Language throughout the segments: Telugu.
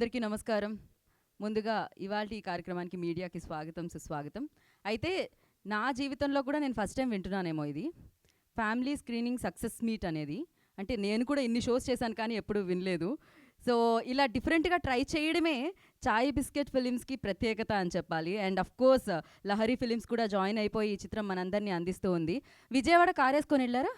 అందరికీ నమస్కారం. ముందుగా ఇవాల్టి ఈ కార్యక్రమానికి మీడియాకి స్వాగతం, సుస్వాగతం. అయితే నా జీవితంలో కూడా నేను ఫస్ట్ టైం వింటున్నానేమో ఇది. ఫ్యామిలీ స్క్రీనింగ్ సక్సెస్ మీట్ అనేది. అంటే నేను కూడా ఇన్ని షోస్ చేశాను కానీ ఎప్పుడూ వినలేదు. సో, ఇలా డిఫరెంట్‌గా ట్రై చేయడమే 'చాయ్ బిస్కెట్' ఫిలిమ్స్‌కి ప్రత్యేకత అని చెప్పాలి. అండ్ ఆఫ్‌కోర్స్ 'లహరి' ఫిలిమ్స్ కూడా జాయిన్ అయిపోయి ఈ చిత్రం మనందరిని అందిస్తూ ఉంది. విజయవాడ కారేసుకొని ఎళ్లారా?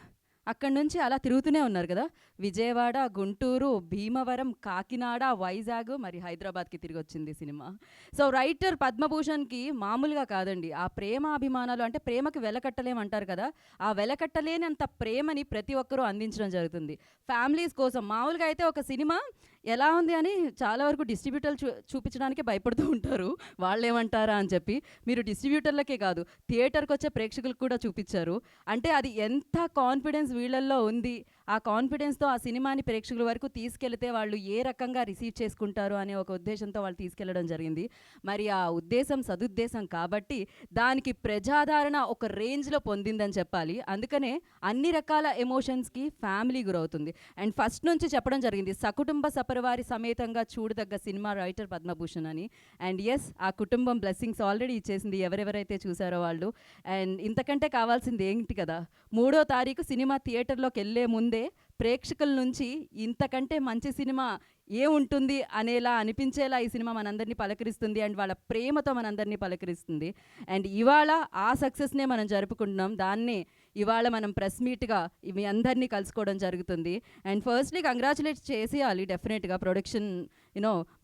అక్కడి నుంచి అలా తిరుగుతూనే ఉన్నారు కదా! విజయవాడ, గుంటూరు, భీమవరం, కాకినాడ, వైజాగ్ మరి హైదరాబాద్‌కి తిరిగొచ్చింది సినిమా. సో, రైటర్ పద్మభూషణ్‌కి మామూలుగా కాదండి. ఆ ప్రేమ అభిమానాలు అంటే ప్రేమకి వెలకట్టలేమంటారు కదా! ఆ వెలకట్టలేనంత ప్రేమని ప్రతి ఒక్కరూ అందించడం జరుగుతుంది. ఫ్యామిలీస్ కోసం మామూలుగా అయితే ఒక సినిమా ఎలా ఉంది అని చాలా వరకు డిస్ట్రిబ్యూటర్లు చూపించడానికి భయపడుతూ ఉంటారు. వాళ్ళేమంటారా అని చెప్పి. మీరు డిస్ట్రిబ్యూటర్లకే కాదు, థియేటర్‌కొచ్చే ప్రేక్షకులకు కూడా చూపిచ్చారు. అంటే అది ఎంత కాన్ఫిడెన్స్ వీళ్ళల్లో ఉంది. ఆ కాన్ఫిడెన్స్‌తో ఆ సినిమాని ప్రేక్షకుల వరకు తీసుకెళితే వాళ్ళు ఏ రకంగా రిసీవ్ చేసుకుంటారు అనే ఒక ఉద్దేశంతో వాళ్ళు తీసుకెళ్లడం జరిగింది. మరి ఆ ఉద్దేశం సదుద్దేశం కాబట్టి దానికి ప్రజాదరణ ఒక రేంజ్‌లో పొందిందని చెప్పాలి. అందుకనే అన్ని రకాల ఎమోషన్స్‌కి ఫ్యామిలీ గురవుతుంది. అండ్ ఫస్ట్ నుంచి చెప్పడం జరిగింది. సకుటుంబ సపరివారి సమేతంగా చూడదగ్గ సినిమా రైటర్ పద్మభూషణ్ అని. అండ్ యెస్, ఆ కుటుంబం బ్లెస్సింగ్స్ ఆల్రెడీ ఇచ్చేసింది ఎవరెవరైతే చూసారో వాళ్ళు. అండ్ ఇంతకంటే కావాల్సింది ఏంటి కదా! 3వ తారీఖు సినిమా థియేటర్‌లోకెళ్ళే ముందే ప్రేక్షకుల నుంచి ఇంతకంటే మంచి సినిమా ఏముంటుంది అనేలా అనిపించేలా ఈ సినిమా మనందరినీ పలకరిస్తుంది. అండ్ వాళ్ళ ప్రేమతో మనందరినీ పలకరిస్తుంది. అండ్ ఇవాళ ఆ సక్సెస్‌నే మనం జరుపుకుంటున్నాం. దాన్నే ఇవాళ మనం ప్రెస్ మీట్‌గా మీ అందరినీ కలుసుకోవడం జరుగుతుంది. అండ్ ఫస్ట్‌లీ కంగ్రాచ్యులేట్ చేసేయాలి డెఫినెట్‌గా ప్రొడక్షన్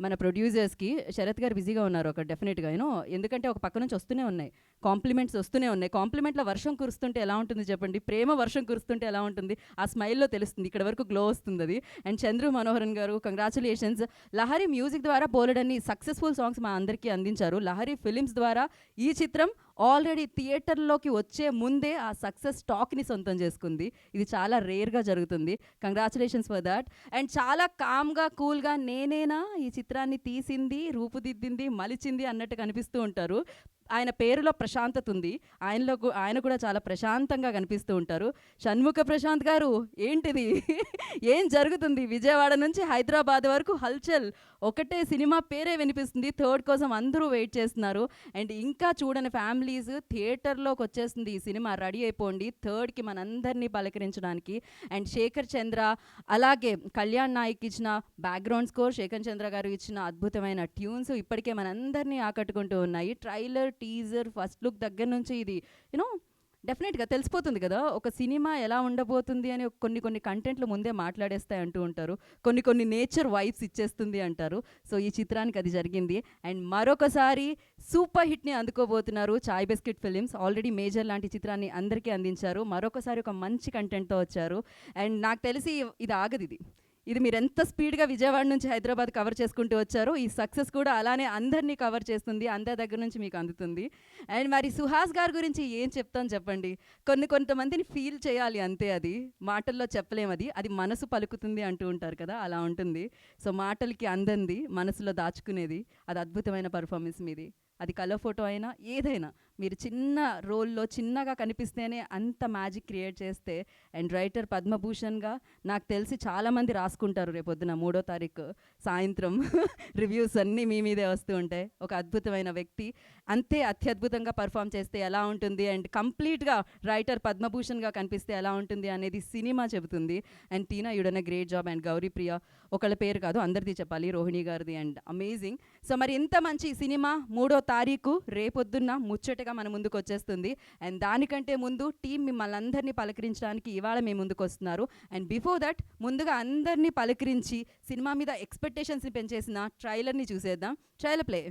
మన ప్రొడ్యూసర్స్‌కి. శరత్ గారు బిజీగా ఉన్నారు ఒక డెఫినెట్‌గా ఎందుకంటే ఒక పక్క నుంచి వస్తూనే ఉన్నాయి. కాంప్లిమెంట్స్ వస్తూనే ఉన్నాయి. కాంప్లిమెంట్‌ల వర్షం కురుస్తుంటే ఎలా ఉంటుంది చెప్పండి? ప్రేమ వర్షం కురుస్తుంటే ఎలా ఉంటుంది? ఆ స్మైల్‌లో తెలుస్తుంది. ఇక్కడ వరకు గ్లో వస్తుందది. అండ్ చంద్రు మనోహరన్ గారు కంగ్రాచ్యులేషన్స్. 'లహరి' మ్యూజిక్ ద్వారా బోలెడన్ని సక్సెస్‌ఫుల్ సాంగ్స్ మా అందరికీ అందించారు. 'లహరి' ఫిలిమ్స్ ద్వారా ఈ చిత్రం ఆల్రెడీ థియేటర్‌లోకి వచ్చే ముందే ఆ సక్సెస్ టాక్‌ని సొంతం చేసుకుంది. ఇది చాలా రేర్‌గా జరుగుతుంది. Congratulations for thought. అండ్ చాలా కామ్‌గా, కూల్‌గా నేనేనా ఈ చిత్రాన్ని తీసింది, రూపుదిద్దింది, మలిచింది అన్నట్టు కనిపిస్తూ ఉంటారు. ఆయన పేరులో ప్రశాంతత ఉంది. ఆయన కూడా చాలా ప్రశాంతంగా కనిపిస్తూ ఉంటారు. షణ్ముఖ ప్రశాంత్ గారు ఏంటిది? ఏం జరుగుతుంది? విజయవాడ నుంచి హైదరాబాద్ వరకు హల్చల్. ఒకటే సినిమా పేరే వినిపిస్తుంది. థర్డ్ కోసం అందరూ వెయిట్ చేస్తున్నారు. అండ్ ఇంకా చూడని ఫ్యామిలీస్ థియేటర్‌లోకి వచ్చేస్తుంది ఈ సినిమా. రెడీ అయిపోండి. థర్డ్‌కి మనందరినీ పలకరించడానికి. అండ్ శేఖర్ చంద్ర, అలాగే కళ్యాణ్ నాయక్ ఇచ్చిన బ్యాక్‌గ్రౌండ్ స్కోర్, శేఖర్ చంద్ర గారు ఇచ్చిన అద్భుతమైన ట్యూన్స్ ఇప్పటికే మనందరినీ ఆకట్టుకుంటూ ఉన్నాయి. ట్రైలర్, టీజర్, ఫస్ట్ లుక్ దగ్గర నుంచి ఇది యూనో డెఫినెట్‌గా తెలిసిపోతుంది కదా! ఒక సినిమా ఎలా ఉండబోతుంది అని కొన్ని కొన్ని కంటెంట్లు ముందే మాట్లాడేస్తాయి అంటూ ఉంటారు. కొన్ని కొన్ని నేచర్ వైబ్స్ ఇచ్చేస్తుంది అంటారు. సో, ఈ చిత్రానికి అది జరిగింది. అండ్ మరొకసారి సూపర్ హిట్‌ని అందుకోబోతున్నారు 'చాయ్ బిస్కెట్' ఫిలిమ్స్. ఆల్రెడీ 'మేజర్' లాంటి చిత్రాన్ని అందరికీ అందించారు. మరొకసారి ఒక మంచి కంటెంట్‌తో వచ్చారు. అండ్ నాకు తెలిసి ఇది ఆగదిది. ఇది మీరెంత స్పీడ్‌గా విజయవాడ నుంచి హైదరాబాద్ కవర్ చేసుకుంటూ వచ్చారో, ఈ సక్సెస్ కూడా అలానే అందరినీ కవర్ చేస్తుంది. అందరి దగ్గర నుంచి మీకు అందుతుంది. అండ్ మరి సుహాస్ గారి గురించి ఏం చెప్తాను చెప్పండి. కొంతమందిని ఫీల్ చేయాలి అంతే అది. మాటల్లో చెప్పలేమది. అది మనసు పలుకుతుంది అంటూ ఉంటారు కదా! అలా ఉంటుంది. సో, మాటలకి అందంది, మనసులో దాచుకునేది. అది అద్భుతమైన పెర్ఫార్మెన్స్ మీది. అది కలర్ ఫోటో అయినా, ఏదైనా. మీరు చిన్న రోల్‌లో చిన్నగా కనిపిస్తేనే అంత మ్యాజిక్ క్రియేట్ చేస్తే అండ్ రైటర్ పద్మభూషణ్‌గా నాకు తెలిసి చాలామంది రాసుకుంటారు రేపొద్దున 3వ తారీఖు సాయంత్రం రివ్యూస్ అన్నీ మీ మీదే వస్తూ ఉంటాయి. ఒక అద్భుతమైన వ్యక్తి అంతే అత్యద్భుతంగా పర్ఫామ్ చేస్తే ఎలా ఉంటుంది అండ్ కంప్లీట్‌గా రైటర్ పద్మభూషణ్‌గా కనిపిస్తే ఎలా ఉంటుంది అనేది సినిమా చెబుతుంది. And Tina you done a great job. And Gouri Priya ఒకళ్ళ పేరు కాదు అందరిది చెప్పాలి, రోహిణి గారిది అండ్ అమేజింగ్. సో, మరి ఇంత మంచి సినిమా 3వ తారీఖు రేపొద్దున్న ముచ్చటగా మన ముందుకు వచ్చేస్తుంది. అండ్ దానికంటే ముందు టీం మిమ్మల్ని అందరినీ పలకరించడానికి ఇవాళ మీ ముందుకు వస్తున్నారు. అండ్ బిఫోర్ దట్ ముందుగా అందరినీ పలకరించి సినిమా మీద ఎక్స్‌పెక్టేషన్స్‌ని పెంచేసిన ట్రైలర్‌ని చూసేద్దాం. Trailer play.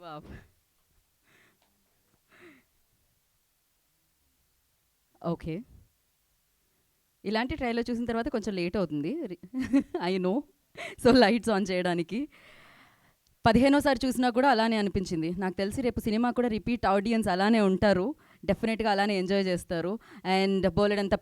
వావ్. ఓకే. ఇలాంటి ట్రైలర్ చూసిన తర్వాత కొంచెం లేట్ అవుతుంది. I know. So lights on చేయడానికి 15సారి చూసినా కూడా అలానే అనిపించింది. నాకు తెలిసి రేపు సినిమా కూడా రిపీట్ ఆడియన్స్ అలానే ఉంటారు. డెఫినెట్గా అలానే ఎంజాయ్ చేస్తారు. అండ్ బోలెడంత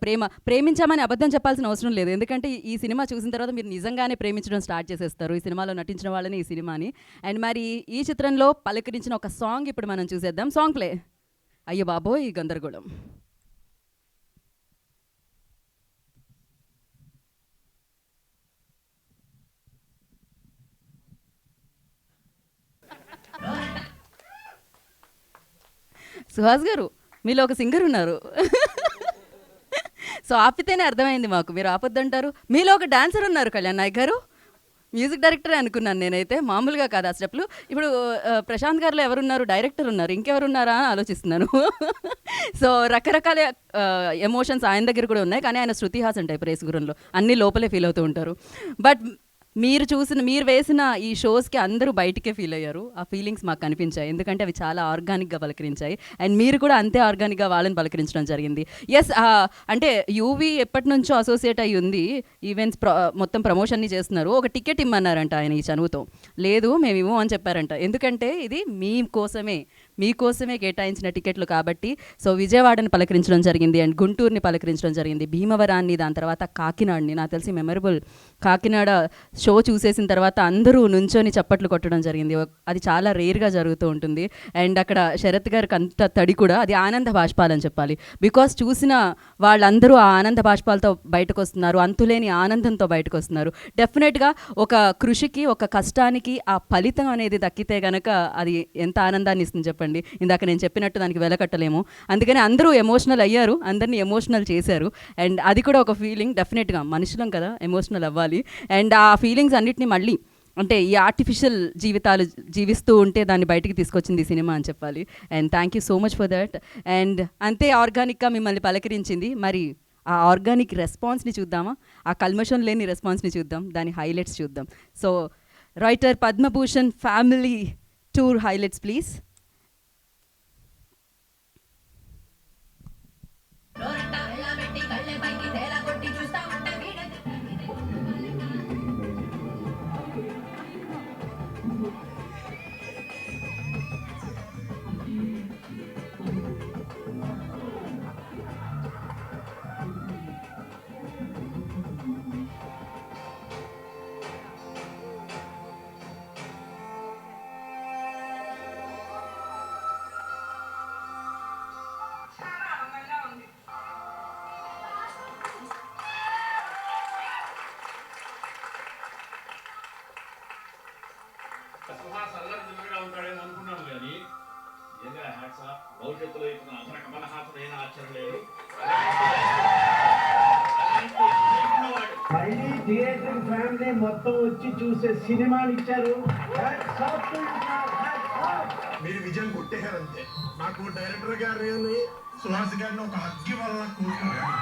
ప్రేమించామని అబద్ధం చెప్పాల్సిన అవసరం లేదు. ఎందుకంటే ఈ సినిమా చూసిన తర్వాత మీరు నిజంగానే ప్రేమించడం స్టార్ట్ చేసేస్తారు, ఈ సినిమాలో నటించిన వాళ్ళని, ఈ సినిమాని. అండ్ మరి ఈ చిత్రంలో పలకరించిన ఒక సాంగ్ ఇప్పుడు మనం చూసేద్దాం. Song play. అయ్యో బాబోయ్ గందరగోళం. సుహాస్ గారు, మీలో ఒక సింగర్ ఉన్నారు. సో ఆపితేనే అర్థమైంది మాకు, మీరు ఆపొద్దంటారు. మీలో ఒక డాన్సర్ ఉన్నారు కళ్యాణ్ నాయక్ గారు. మ్యూజిక్ డైరెక్టరే అనుకున్నాను నేనైతే, మామూలుగా కాదు ఆ స్టెప్లు. ఇప్పుడు ప్రశాంత్ గారిలో ఎవరున్నారు, డైరెక్టర్ ఉన్నారు, ఇంకెవరున్నారా అని ఆలోచిస్తున్నాను. సో రకరకాల ఎమోషన్స్ ఆయన దగ్గర కూడా ఉన్నాయి. కానీ ఆయన శృతిహాసన్ టైప్ రేసు గురంలో అన్నీ లోపలే ఫీల్ అవుతూ ఉంటారు. బట్ మీరు వేసిన ఈ షోస్కి అందరూ బయటికే ఫీల్ అయ్యారు. ఆ ఫీలింగ్స్ మాకు కనిపించాయి, ఎందుకంటే అవి చాలా ఆర్గానిక్గా పలకరించాయి. అండ్ మీరు కూడా అంతే ఆర్గానిక్గా వాళ్ళని పలకరించడం జరిగింది. ఎస్, అంటే యూవీ ఎప్పటి నుంచో అసోసియేట్ అయ్యి ఉంది, ఈవెంట్స్ మొత్తం ప్రమోషన్ని చేస్తున్నారు. ఒక టికెట్ ఇమ్మన్నారంట ఆయన ఈ చనువుతో. లేదు మేము ఇవ్వం అని చెప్పారంట. ఎందుకంటే ఇది మీకోసమే కేటాయించిన టికెట్లు కాబట్టి. సో విజయవాడని పలకరించడం జరిగింది, అండ్ గుంటూరుని పలకరించడం జరిగింది, భీమవరాన్ని, దాని తర్వాత కాకినాడని. నాకు తెలిసి మెమరబుల్ కాకినాడ షో చూసేసిన తర్వాత అందరూ నుంచొని చప్పట్లు కొట్టడం జరిగింది. అది చాలా రేర్గా జరుగుతూ ఉంటుంది. అండ్ అక్కడ శరత్ గారికి అంత తడి కూడా అది ఆనంద బాష్పాలని చెప్పాలి. బికాస్ చూసిన వాళ్ళందరూ ఆ ఆనంద బాష్పాలతో బయటకు వస్తున్నారు, అంతులేని ఆనందంతో బయటకు వస్తున్నారు. డెఫినెట్గా ఒక కృషికి, ఒక కష్టానికి ఆ ఫలితం అనేది దక్కితే గనక అది ఎంత ఆనందాన్ని ఇస్తుంది చెప్పండి. ఇందాక నేను చెప్పినట్టు దానికి వెలకట్టలేము. అందుకని అందరూ ఎమోషనల్ అయ్యారు, అందరినీ ఎమోషనల్ చేశారు. అండ్ అది కూడా ఒక ఫీలింగ్. డెఫినెట్గా మనుషులం కదా, ఎమోషనల్ అవ్వాలి. అండ్ ఆ ఫీలింగ్స్ అన్నిటిని మళ్ళీ అంటే ఈ ఆర్టిఫిషియల్ జీవితాలు జీవిస్తూ ఉంటే దాన్ని బయటికి తీసుకొచ్చింది ఈ సినిమా అని చెప్పాలి. And thank you so much for that. And అంతే ఆర్గానిక్గా మిమ్మల్ని పలకరించింది. మరి ఆ ఆర్గానిక్ రెస్పాన్స్ని చూద్దామా, ఆ కల్మషం లేని రెస్పాన్స్ని చూద్దాం, దాని హైలైట్స్ చూద్దాం. So writer Padma Bhushan family tour highlights please. Suhas అల్లరి చిల్లరగా ఉంటాడేమో అనుకున్నాను, కానీ నిజంగా హ్యాట్స్ ఆఫ్. భవిష్యత్తులో ఇప్పుడు అమర కమల హాసన్ అయినా ఆశ్చర్యం లేదు. మళ్ళీ థియేటర్ ఫ్యామిలీ మొత్తం వచ్చి చూసే సినిమాలు ఇచ్చారు. మీరు విజయం కొట్టేశారంతే. నాకు డైరెక్టర్ గారిని, సుహాస్ గారిని ఒక హగ్గి వల్ల కోరుకున్నాను.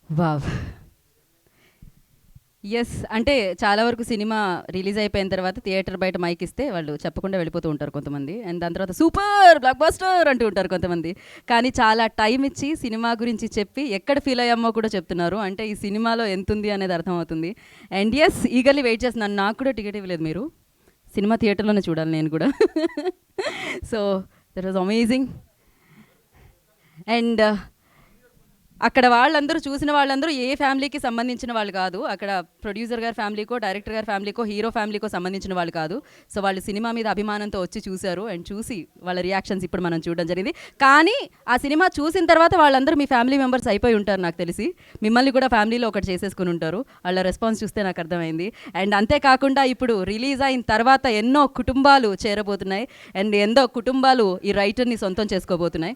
వావ్. ఎస్, అంటే చాలా వరకు సినిమా రిలీజ్ అయిపోయిన తర్వాత థియేటర్ బయట మైక్ ఇస్తే వాళ్ళు చెప్పకుండా వెళ్ళిపోతూ ఉంటారు కొంతమంది. అండ్ దాని తర్వాత సూపర్ బ్లాక్ బస్టర్ అంటూ ఉంటారు కొంతమంది. కానీ చాలా టైం ఇచ్చి సినిమా గురించి చెప్పి ఎక్కడ ఫీల్ అయ్యామో కూడా చెప్తున్నారు. అంటే ఈ సినిమాలో ఎంత ఉంది అనేది అర్థమవుతుంది. అండ్ ఎస్, ఈగర్లీ వెయిట్ చేస్తున్నాను. నాకు కూడా టికెట్ ఇవ్వలేదు మీరు, సినిమా థియేటర్లోనే చూడాలి నేను కూడా. So that was amazing. And అక్కడ వాళ్ళందరూ చూసిన వాళ్ళందరూ ఏ ఫ్యామిలీకి సంబంధించిన వాళ్ళు కాదు. అక్కడ ప్రొడ్యూసర్ గారి ఫ్యామిలీకో, డైరెక్టర్ గారి ఫ్యామిలీకో, హీరో ఫ్యామిలీకో సంబంధించిన వాళ్ళు కాదు. సో వాళ్ళు సినిమా మీద అభిమానంతో వచ్చి చూశారు అండ్ చూసి వాళ్ళ రియాక్షన్స్ ఇప్పుడు మనం చూడడం జరిగింది. కానీ ఆ సినిమా చూసిన తర్వాత వాళ్ళందరూ మీ ఫ్యామిలీ మెంబర్స్ అయిపోయి ఉంటారు నాకు తెలిసి. మిమ్మల్ని కూడా ఫ్యామిలీలో ఒకటి చేసేసుకుని ఉంటారు. వాళ్ళ రెస్పాన్స్ చూస్తే నాకు అర్థమైంది. అండ్ అంతేకాకుండా ఇప్పుడు రిలీజ్ అయిన తర్వాత ఎన్నో కుటుంబాలు చేరబోతున్నాయి అండ్ ఎన్నో కుటుంబాలు ఈ రైటర్ని సొంతం చేసుకోబోతున్నాయి.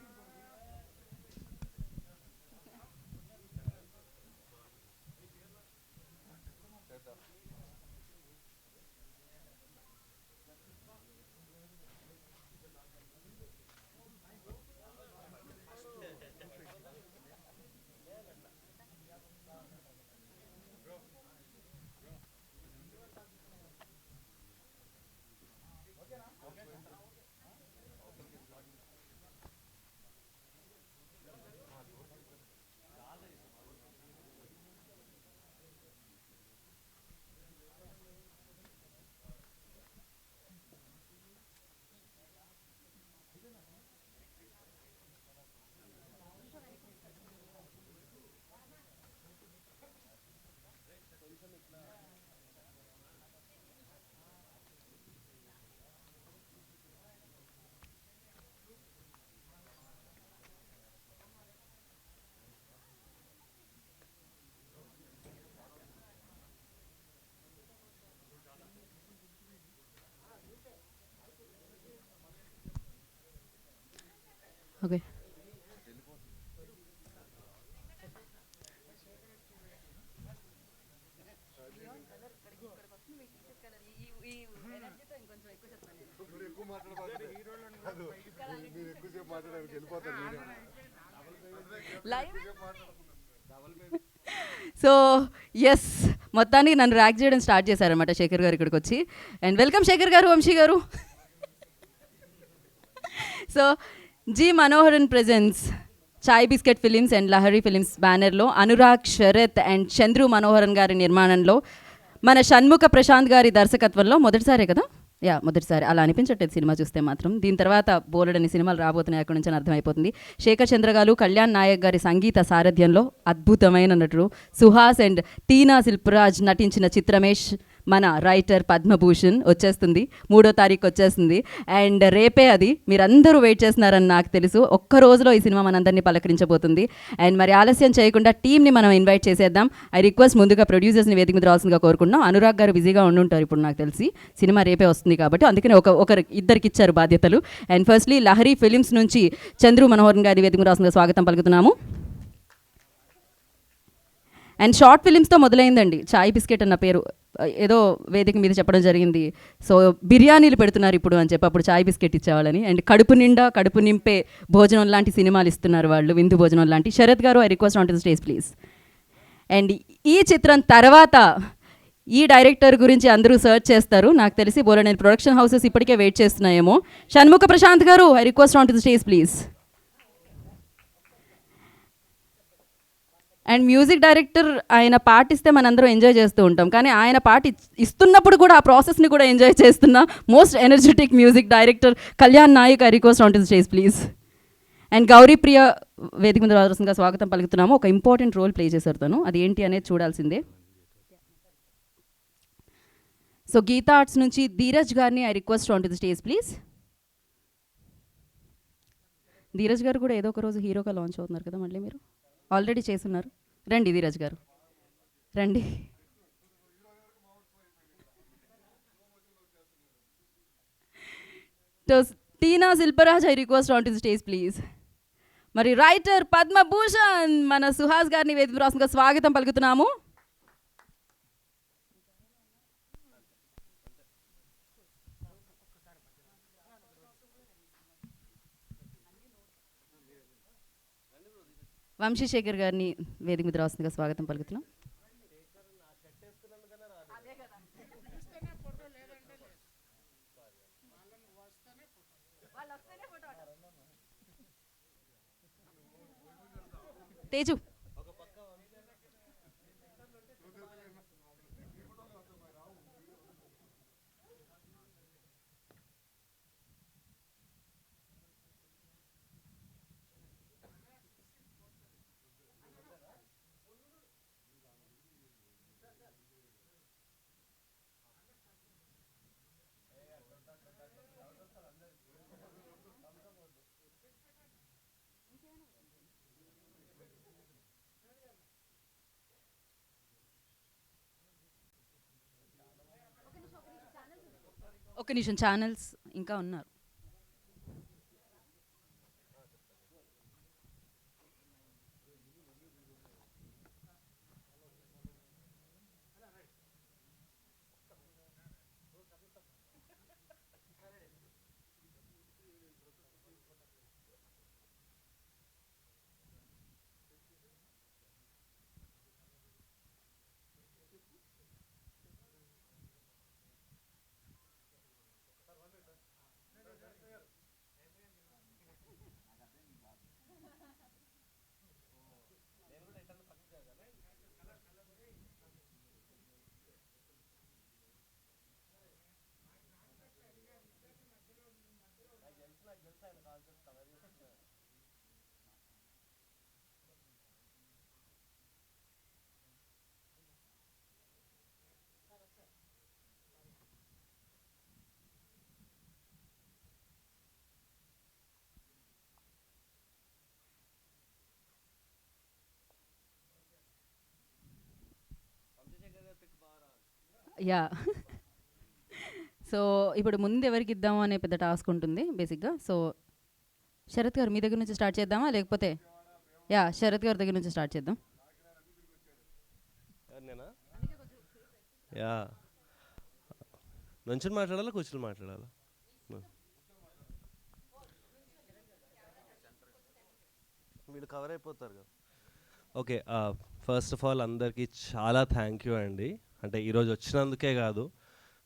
ఓకే, సో ఎస్, మొత్తానికి నన్ను ర్యాక్ చేయడం స్టార్ట్ చేశారనమాట శేఖర్ గారు ఇక్కడికి వచ్చి. అండ్ వెల్కమ్ శేఖర్ గారు, వంశీ గారు. So G Manoharan presence chai biscuit films and Lahari films బ్యానర్లో అనురాగ్, శరత్ అండ్ చంద్రు మనోహరన్ గారి నిర్మాణంలో మన షణ్ముఖ ప్రశాంత్ గారి దర్శకత్వంలో మొదటిసారే కదా, మొదటిసారి అలా అనిపించట్లేదు సినిమా చూస్తే మాత్రం. దీని తర్వాత బోలెడని సినిమాలు రాబోతున్నాయి అక్కడి నుంచి అర్థమైపోతుంది. శేఖర్ చంద్ర గారు, కళ్యాణ్ నాయక్ గారి సంగీత సారథ్యంలో అద్భుతమైన నటుడు సుహాస్ అండ్ టీనా శిల్పరాజ్ నటించిన చిత్రమేష్ మన రైటర్ పద్మభూషణ్ వచ్చేస్తుంది, 3వ తారీఖు వచ్చేస్తుంది. అండ్ రేపే అది మీరందరూ వెయిట్ చేస్తున్నారని నాకు తెలుసు. ఒక్క రోజులో ఈ సినిమా మనందరినీ పలకరించబోతుంది. అండ్ మరి ఆలస్యం చేయకుండా టీమ్ని మనం ఇన్వైట్ చేసేద్దాం. ఐ రిక్వెస్ట్ ముందుగా ప్రొడ్యూసర్స్ని వేదిక మీద రావాల్సిందిగా కోరుకుంటున్నాం. అనురాగ్ గారు బిజీగా ఉండుంటారు ఇప్పుడు నాకు తెలిసి, సినిమా రేపే వస్తుంది కాబట్టి, అందుకని ఇద్దరికి ఇచ్చారు బాధ్యతలు. అండ్ ఫస్ట్లీ లహరి ఫిలిమ్స్ నుంచి చంద్రు మనోహరన్ గారి వేదిక మీద రావాల్సిందిగా స్వాగతం పలుకుతున్నాము. అండ్ షార్ట్ ఫిలిమ్స్తో మొదలైందండి చాయ్ బిస్కెట్ అన్న పేరు, ఏదో వేదిక మీద చెప్పడం జరిగింది. సో బిర్యానీలు పెడుతున్నారు ఇప్పుడు అని చెప్పి అప్పుడు చాయ్ బిస్కెట్ ఇచ్చేవాళ్ళని. అండ్ కడుపు నిండా కడుపు నింపే భోజనం లాంటి సినిమాలు ఇస్తున్నారు వాళ్ళు, విందు భోజనం లాంటి. శరత్ గారు, I request on to the stage please. And ఈ చిత్రం తర్వాత ఈ డైరెక్టర్ గురించి అందరూ సర్చ్ చేస్తారు నాకు తెలిసి. బోలెడని ప్రొడక్షన్ హౌసెస్ ఇప్పటికే వెయిట్ చేస్తున్నాయేమో. షణ్ముఖ ప్రశాంత్ గారు, I request on to the stage please. And music director ఆయన పాట ఇస్తే మనందరం ఎంజాయ్ చేస్తూ ఉంటాం, కానీ ఆయన పాట ఇస్తున్నప్పుడు కూడా ఆ ప్రాసెస్ని కూడా ఎంజాయ్ చేస్తున్న most energetic music director Kalyan Nayak, I request on to the stage please. And Gowri Priya వేదిక మీద రావాల్సిందిగా స్వాగతం పలుకుతున్నాము. ఒక ఇంపార్టెంట్ రోల్ ప్లే చేశారు తను, అది ఏంటి అనేది చూడాల్సిందే. సో గీతా ఆర్ట్స్ నుంచి ధీరజ్ గారిని I request on to the stage please. Dheeraj గారు కూడా ఏదో ఒక రోజు హీరోగా లాంచ్ అవుతున్నారు కదా, మళ్ళీ మీరు ఆల్రెడీ చేస్తున్నారు. రండి ధీరజ్ గారు, రండి. Tina Shilparaj, I request on to the stage please. మరి రైటర్ పద్మభూషణ్ మన సుహాస్ గారిని వేదిక రాష్ట్రంగా స్వాగతం పలుకుతున్నాము. వంశీశేఖర్ గారిని వేదిక మీద రాస్తుందిగా స్వాగతం పలుకుతున్నాం. తేజు, ఒక్క నిమిషం, ఛానల్స్ ఇంకా ఉన్నారు. యా. సో ఇప్పుడు ముందు ఎవరికి ఇద్దాము అనే పెద్ద టాస్క్ ఉంటుంది బేసిక్గా. సో శరత్ గారు మీ దగ్గర నుంచి స్టార్ట్ చేద్దామా, లేకపోతే యా శరత్ గారి దగ్గర నుంచి స్టార్ట్ చేద్దాం. యా, నుంచుని మాట్లాడాలా కూర్చుని మాట్లాడాలా? వీళ్ళు కవర్ అయిపోతారు కదా. ఓకే, ఫస్ట్ ఆఫ్ ఆల్ అందరికీ చాలా థ్యాంక్ యూ అండి. అంటే ఈరోజు వచ్చినందుకే కాదు,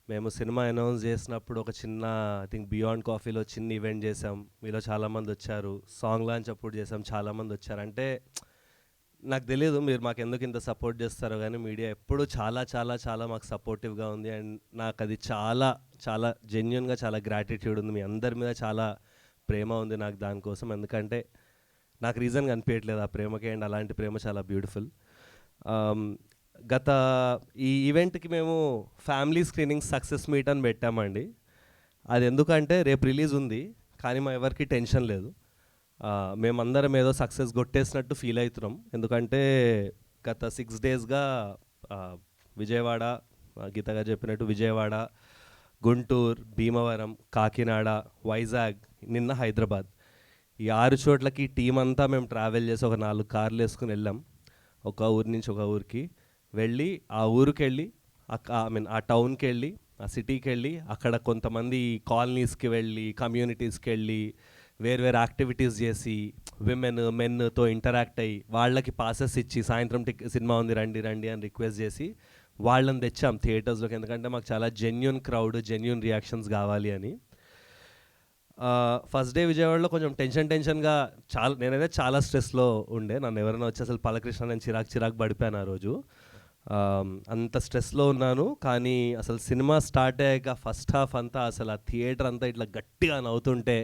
మేము సినిమా అనౌన్స్ చేసినప్పుడు ఒక చిన్న ఐ థింక్ బియాండ్ కాఫీలో చిన్న ఈవెంట్ చేసాం, మీలో చాలామంది వచ్చారు. సాంగ్ లాంచ్ అప్పుడు చేసాం, చాలామంది వచ్చారు. అంటే నాకు తెలియదు మీరు మాకు ఎందుకు ఇంత సపోర్ట్ చేస్తారో, కానీ మీడియా ఎప్పుడు చాలా చాలా చాలా మాకు సపోర్టివ్గా ఉంది. అండ్ నాకు అది చాలా చాలా జెన్యున్గా చాలా గ్రాటిట్యూడ్ ఉంది. మీ అందరి మీద చాలా ప్రేమ ఉంది నాకు దానికోసం. ఎందుకంటే నాకు రీజన్ కనిపించట్లేదు ఆ ప్రేమకి, అండ్ అలాంటి ప్రేమ చాలా బ్యూటిఫుల్. గత ఈ ఈవెంట్కి మేము ఫ్యామిలీ స్క్రీనింగ్ సక్సెస్ మీట్ అని పెట్టామండి. అది ఎందుకంటే రేపు రిలీజ్ ఉంది, కానీ మా ఎవరికి టెన్షన్ లేదు. మేమందరం ఏదో సక్సెస్ కొట్టేసినట్టు ఫీల్ అవుతున్నాం. ఎందుకంటే గత 6 డేస్గా విజయవాడ, గీతగా చెప్పినట్టు విజయవాడ, గుంటూరు, భీమవరం, కాకినాడ, వైజాగ్, నిన్న హైదరాబాద్, ఈ 6 చోట్లకి టీం అంతా మేము ట్రావెల్ చేసి ఒక 4 కార్లు వేసుకుని వెళ్ళాం. ఒక ఊరి నుంచి ఒక ఊరికి వెళ్ళి, ఆ ఊరికి వెళ్ళి ఆ టౌన్కి వెళ్ళి, ఆ సిటీకి వెళ్ళి, అక్కడ కొంతమంది కాలనీస్కి వెళ్ళి, కమ్యూనిటీస్కి వెళ్ళి, వేరు యాక్టివిటీస్ చేసి, మెన్తో ఇంటరాక్ట్ అయ్యి, వాళ్ళకి పాసెస్ ఇచ్చి, సాయంత్రం సినిమా ఉంది రండి రండి అని రిక్వెస్ట్ చేసి వాళ్ళని తెచ్చాం థియేటర్స్లోకి. ఎందుకంటే మాకు చాలా జెన్యున్ క్రౌడ్, జెన్యున్ రియాక్షన్స్ కావాలి అని. ఫస్ట్ డే విజయవాడలో కొంచెం టెన్షన్గా నేనైతే చాలా స్ట్రెస్లో ఉండే. నన్ను ఎవరైనా వచ్చి అసలు పలకృష్ణ నేను చిరాకు పడిపోయాను ఆ రోజు. అంత స్ట్రెస్లో ఉన్నాను. కానీ అసలు సినిమా స్టార్ట్ అయ్యాక ఫస్ట్ హాఫ్ అంతా అసలు ఆ థియేటర్ అంతా ఇట్లా గట్టిగా నవ్వుతుంటే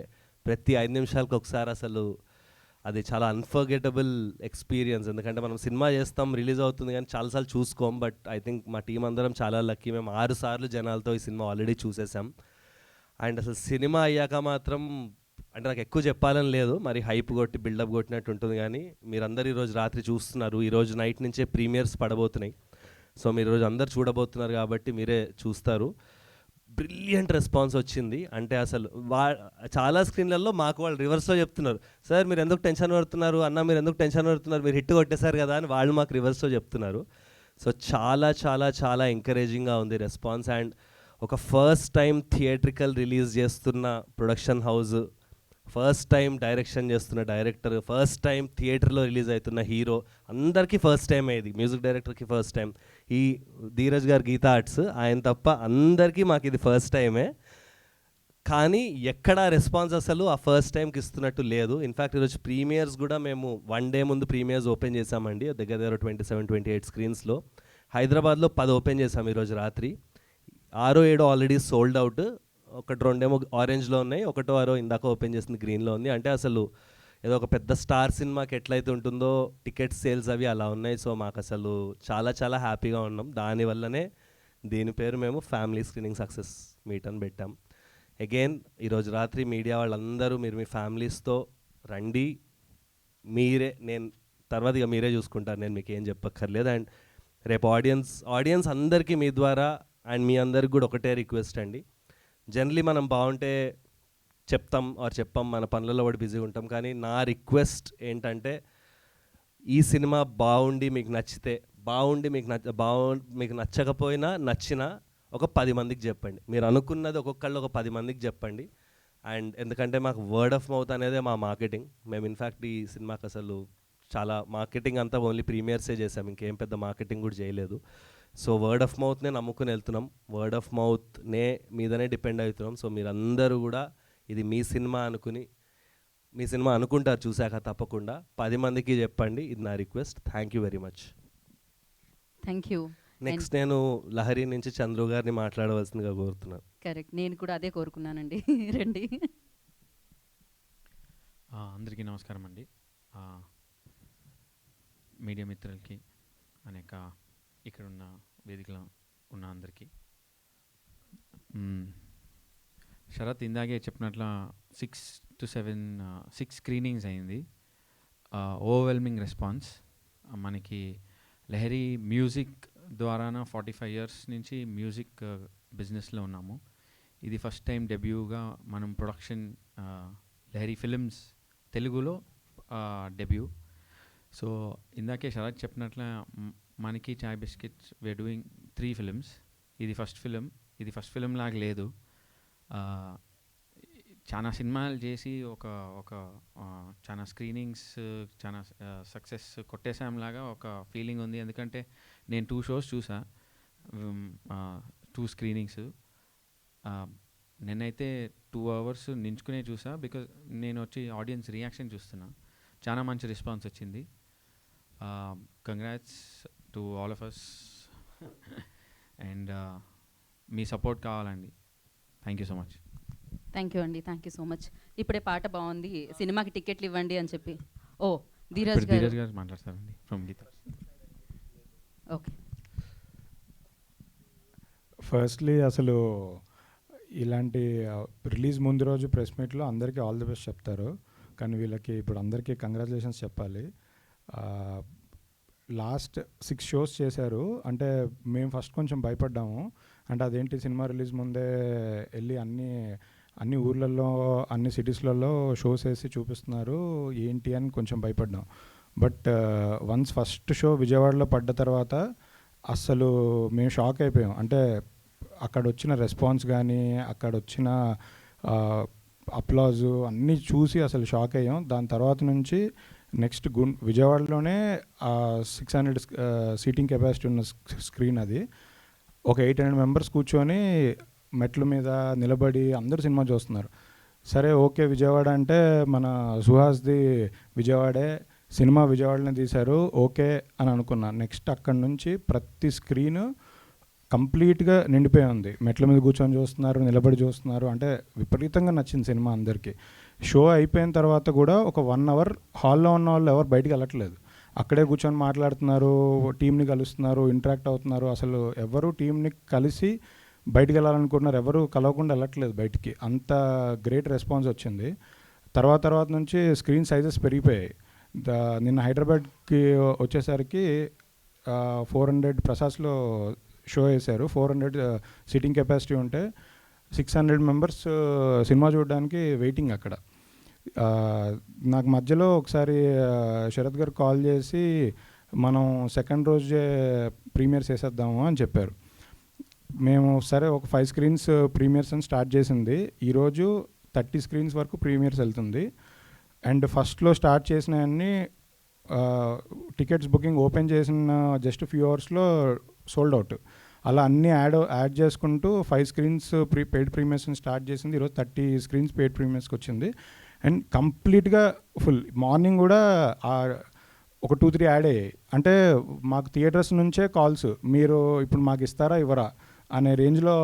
ప్రతి 5 నిమిషాలకు ఒకసారి అసలు అది చాలా అన్ఫర్గెటబుల్ ఎక్స్పీరియన్స్. ఎందుకంటే మనం సినిమా చేస్తాం, రిలీజ్ అవుతుంది, కానీ చాలాసార్లు చూసుకోం. బట్ ఐ థింక్ మా టీం అందరం చాలా లక్కీ. మేము 6 సార్లు జనాలతో ఈ సినిమా ఆల్రెడీ చూసేసాం. అండ్ అసలు సినిమా అయ్యాక మాత్రం అంటే నాకు ఎక్కువ చెప్పాలని లేదు, మరి హైప్ కొట్టి బిల్డప్ కొట్టినట్టు ఉంటుంది. కానీ మీరందరూ ఈరోజు రాత్రి చూస్తున్నారు, ఈరోజు నైట్ నుంచే ప్రీమియర్స్ పడబోతున్నాయి. సో మీరు ఈరోజు అందరు చూడబోతున్నారు కాబట్టి మీరే చూస్తారు. బ్రిలియంట్ రెస్పాన్స్ వచ్చింది. అంటే అసలు చాలా స్క్రీన్లలో మాకు వాళ్ళు రివర్స్లో చెప్తున్నారు, సార్ మీరు ఎందుకు టెన్షన్ పడుతున్నారు, అన్న మీరు ఎందుకు టెన్షన్ పడుతున్నారు, మీరు హిట్ కొట్టేశారు కదా అని వాళ్ళు మాకు రివర్స్లో చెప్తున్నారు. సో చాలా చాలా చాలా ఎంకరేజింగ్గా ఉంది రెస్పాన్స్. అండ్ ఒక ఫస్ట్ టైం థియేట్రికల్ రిలీజ్ చేస్తున్న production house, first time direction చేస్తున్న డైరెక్టర్, ఫస్ట్ టైం థియేటర్లో రిలీజ్ అవుతున్న హీరో, అందరికీ ఫస్ట్ టైం అయ్యేది. మ్యూజిక్ డైరెక్టర్కి ఫస్ట్ టైం, ఈ ధీరజ్ గారు గీతా ఆర్ట్స్ ఆయన తప్ప అందరికీ మాకు ఇది ఫస్ట్ టైమే. కానీ ఎక్కడా రెస్పాన్స్ అసలు ఆ ఫస్ట్ టైంకి ఇస్తున్నట్టు లేదు. ఇన్ఫ్యాక్ట్ ఈరోజు ప్రీమియర్స్ కూడా మేము 1 డే ముందు ప్రీమియర్స్ ఓపెన్ చేసామండి, దగ్గర 27-28 స్క్రీన్స్లో. హైదరాబాద్లో 10 ఓపెన్ చేసాం ఈరోజు రాత్రి. 6-7 ఆల్రెడీ సోల్డ్ అవుట్, 1-2 ఆరెంజ్లో ఉన్నాయి, 1-6 ఇందాక ఓపెన్ చేసింది గ్రీన్లో ఉంది. అంటే అసలు ఏదో ఒక పెద్ద స్టార్ సినిమాకి ఎట్లయితే ఉంటుందో టికెట్ సేల్స్ అవి అలా ఉన్నాయి. సో మాకు అసలు చాలా చాలా హ్యాపీగా ఉన్నాం. దానివల్లనే దీని పేరు మేము ఫ్యామిలీ స్క్రీనింగ్ సక్సెస్ మీట్ అని పెట్టాం. అగైన్ ఈరోజు రాత్రి మీడియా వాళ్ళందరూ మీరు మీ ఫ్యామిలీస్తో రండి. నేను తర్వాత ఇక మీరే చూసుకుంటారు, నేను మీకు ఏం చెప్పక్కర్లేదు. అండ్ రేపు ఆడియన్స్ అందరికీ మీ ద్వారా అండ్ మీ అందరికి కూడా ఒకటే రిక్వెస్ట్ అండి, జనరలీ మనం బాగుంటే చెప్తాం ఆర్ చెప్పాం, మన పనులలో కూడా బిజీగా ఉంటాం. కానీ నా రిక్వెస్ట్ ఏంటంటే ఈ సినిమా బాగుండి మీకు నచ్చితే, బాగుండి మీకు నచ్చకపోయినా నచ్చినా ఒక 10 మందికి చెప్పండి. మీరు అనుకున్నది ఒక్కొక్కళ్ళు ఒక 10 మందికి చెప్పండి. అండ్ ఎందుకంటే మాకు వర్డ్ ఆఫ్ మౌత్ అనేది మా మార్కెటింగ్. మేము ఇన్ఫ్యాక్ట్ ఈ సినిమాకి అసలు చాలా మార్కెటింగ్ అంతా ఓన్లీ ప్రీమియర్సే చేసాం, ఇంకేం పెద్ద మార్కెటింగ్ కూడా చేయలేదు. సో వర్డ్ ఆఫ్ మౌత్నే నమ్ముకుని వెళ్తున్నాం, వర్డ్ ఆఫ్ మౌత్నే మీదనే డిపెండ్ అవుతున్నాం. సో మీరందరూ కూడా ఇది మీ సినిమా అనుకుని, మీ సినిమా అనుకుంటారు చూశాక తప్పకుండా 10 మందికి చెప్పండి. ఇది నా request. Thank you very much. Thank you. Next నేను లహరి నుంచి చంద్రు గారిని మాట్లాడవలసిందిగా కోరుతున్నాను. కరెక్ట్, నేను కూడా అదే కోరుకున్నానండి. రండి. అందరికీ నమస్కారం అండి. మీడియా మిత్రులకి, అనేక ఇక్కడున్న వేదికలో ఉన్న అందరికీ. శరత్ ఇందాకే చెప్పినట్లు 6 to 7 స్క్రీనింగ్స్ అయింది. Overwhelming response. మనకి లహరి మ్యూజిక్ ద్వారాన 45 years నుంచి మ్యూజిక్ బిజినెస్లో ఉన్నాము. ఇది ఫస్ట్ టైం డెబ్యూగా మనం ప్రొడక్షన్ లహరి ఫిలిమ్స్ తెలుగులో డెబ్యూ. సో ఇందాకే శరత్ చెప్పినట్ల మనకి చాయ్ బిస్కెట్స్ వేర్ డూయింగ్ 3 films. ఇది ఫస్ట్ ఫిలిం లాగా లేదు. చాలా సినిమాలు చేసి ఒక చాలా స్క్రీనింగ్స్, చాలా సక్సెస్ కొట్టేసాంలాగా ఒక ఫీలింగ్ ఉంది. ఎందుకంటే నేను 2 shows చూసా, 2 screenings. నేనైతే 2 hours నించుకునే చూసా, బికాజ్ నేను వచ్చి ఆడియన్స్ రియాక్షన్ చూస్తున్నా. చాలా మంచి రెస్పాన్స్ వచ్చింది. Congrats to all of us. And మీ సపోర్ట్ కావాలండి. Thank you so much. Thank you అండి, థ్యాంక్ యూ సో మచ్. ఇప్పుడే పాట బాగుంది, సినిమాకి టికెట్లు ఇవ్వండి అని చెప్పి. ఓ ధీరజ్ గారు మాట్లాడతారండి ఫ్రమ్ గీత. ఓకే. ఫస్ట్లీ అసలు ఇలాంటి రిలీజ్ ముందు రోజు ప్రెస్ మీట్లో అందరికీ ఆల్ ది బెస్ట్ చెప్తారు, కానీ వీళ్ళకి ఇప్పుడు అందరికీ కంగ్రాచులేషన్స్ చెప్పాలి. లాస్ట్ 6 shows చేశారు. అంటే మేము ఫస్ట్ కొంచెం భయపడ్డాము, అంటే అదేంటి సినిమా రిలీజ్ ముందే వెళ్ళి అన్ని ఊర్లలో, అన్ని సిటీస్లలో షోస్ వేసి చూపిస్తున్నారు ఏంటి అని కొంచెం భయపడ్డాం. బట్ వన్స్ ఫస్ట్ షో విజయవాడలో పడ్డ తర్వాత అస్సలు మేము షాక్ అయిపోయాం. అంటే అక్కడ వచ్చిన రెస్పాన్స్ కానీ, అక్కడ వచ్చిన అప్లాజు అన్నీ చూసి అసలు షాక్ అయ్యాం. దాని తర్వాత నుంచి నెక్స్ట్ విజయవాడలోనే 600 సీటింగ్ కెపాసిటీ ఉన్న స్క్రీన్ అది. ఒక 800 members కూర్చొని మెట్ల మీద నిలబడి అందరూ సినిమా చూస్తున్నారు. సరే ఓకే, విజయవాడ అంటే మన సుహాస్ది విజయవాడే, సినిమా విజయవాడనే తీశారు ఓకే అని అనుకున్నా. నెక్స్ట్ అక్కడి నుంచి ప్రతి స్క్రీన్ కంప్లీట్గా నిండిపోయి ఉంది. మెట్ల మీద కూర్చొని చూస్తున్నారు, నిలబడి చూస్తున్నారు. అంటే విపరీతంగా నచ్చింది సినిమా అందరికీ. షో అయిపోయిన తర్వాత కూడా ఒక 1 hour హాల్లో ఉన్న వాళ్ళు ఎవరు బయటికి వెళ్ళట్లేదు, అక్కడే కూర్చొని మాట్లాడుతున్నారు, టీంని కలుస్తున్నారు, ఇంటరాక్ట్ అవుతున్నారు. అసలు ఎవరు టీంని కలిసి బయటికి వెళ్ళాలనుకుంటున్నారు, ఎవరు కలవకుండా వెళ్ళట్లేదు బయటికి. అంత గ్రేట్ రెస్పాన్స్ వచ్చింది. తర్వాత నుంచి స్క్రీన్ సైజెస్ పెరిగిపోయాయి. నిన్న హైదరాబాద్కి వచ్చేసరికి 400 ప్రసాద్లో షో వేశారు. 400 సీటింగ్ కెపాసిటీ ఉంటే 600 members సినిమా చూడడానికి వెయిటింగ్ అక్కడ. నాకు మధ్యలో ఒకసారి శరత్ గారు కాల్ చేసి మనం సెకండ్ రోజే ప్రీమియర్స్ వేసేద్దాము అని చెప్పారు. మేము సరే ఒక 5 screens ప్రీమియర్స్ అని స్టార్ట్ చేసింది. ఈరోజు 30 screens వరకు ప్రీమియర్స్ వెళ్తుంది. అండ్ ఫస్ట్లో స్టార్ట్ చేసినవన్నీ టికెట్స్ బుకింగ్ ఓపెన్ చేసిన జస్ట్ ఫ్యూ అవర్స్లో సోల్డ్ అవుట్. అలా అన్నీ యాడ్ చేసుకుంటూ 5 screens పెయిడ్ ప్రీమియర్స్ని స్టార్ట్ చేసింది. ఈరోజు 30 screens పెయిడ్ ప్రీమియర్స్కి వచ్చింది. అండ్ కంప్లీట్గా ఫుల్. మార్నింగ్ కూడా ఒక 2-3 యాడ్ అయ్యాయి. అంటే మాకు థియేటర్స్ నుంచే కాల్స్, మీరు ఇప్పుడు మాకు ఇస్తారా ఇవ్వరా అనే రేంజ్లో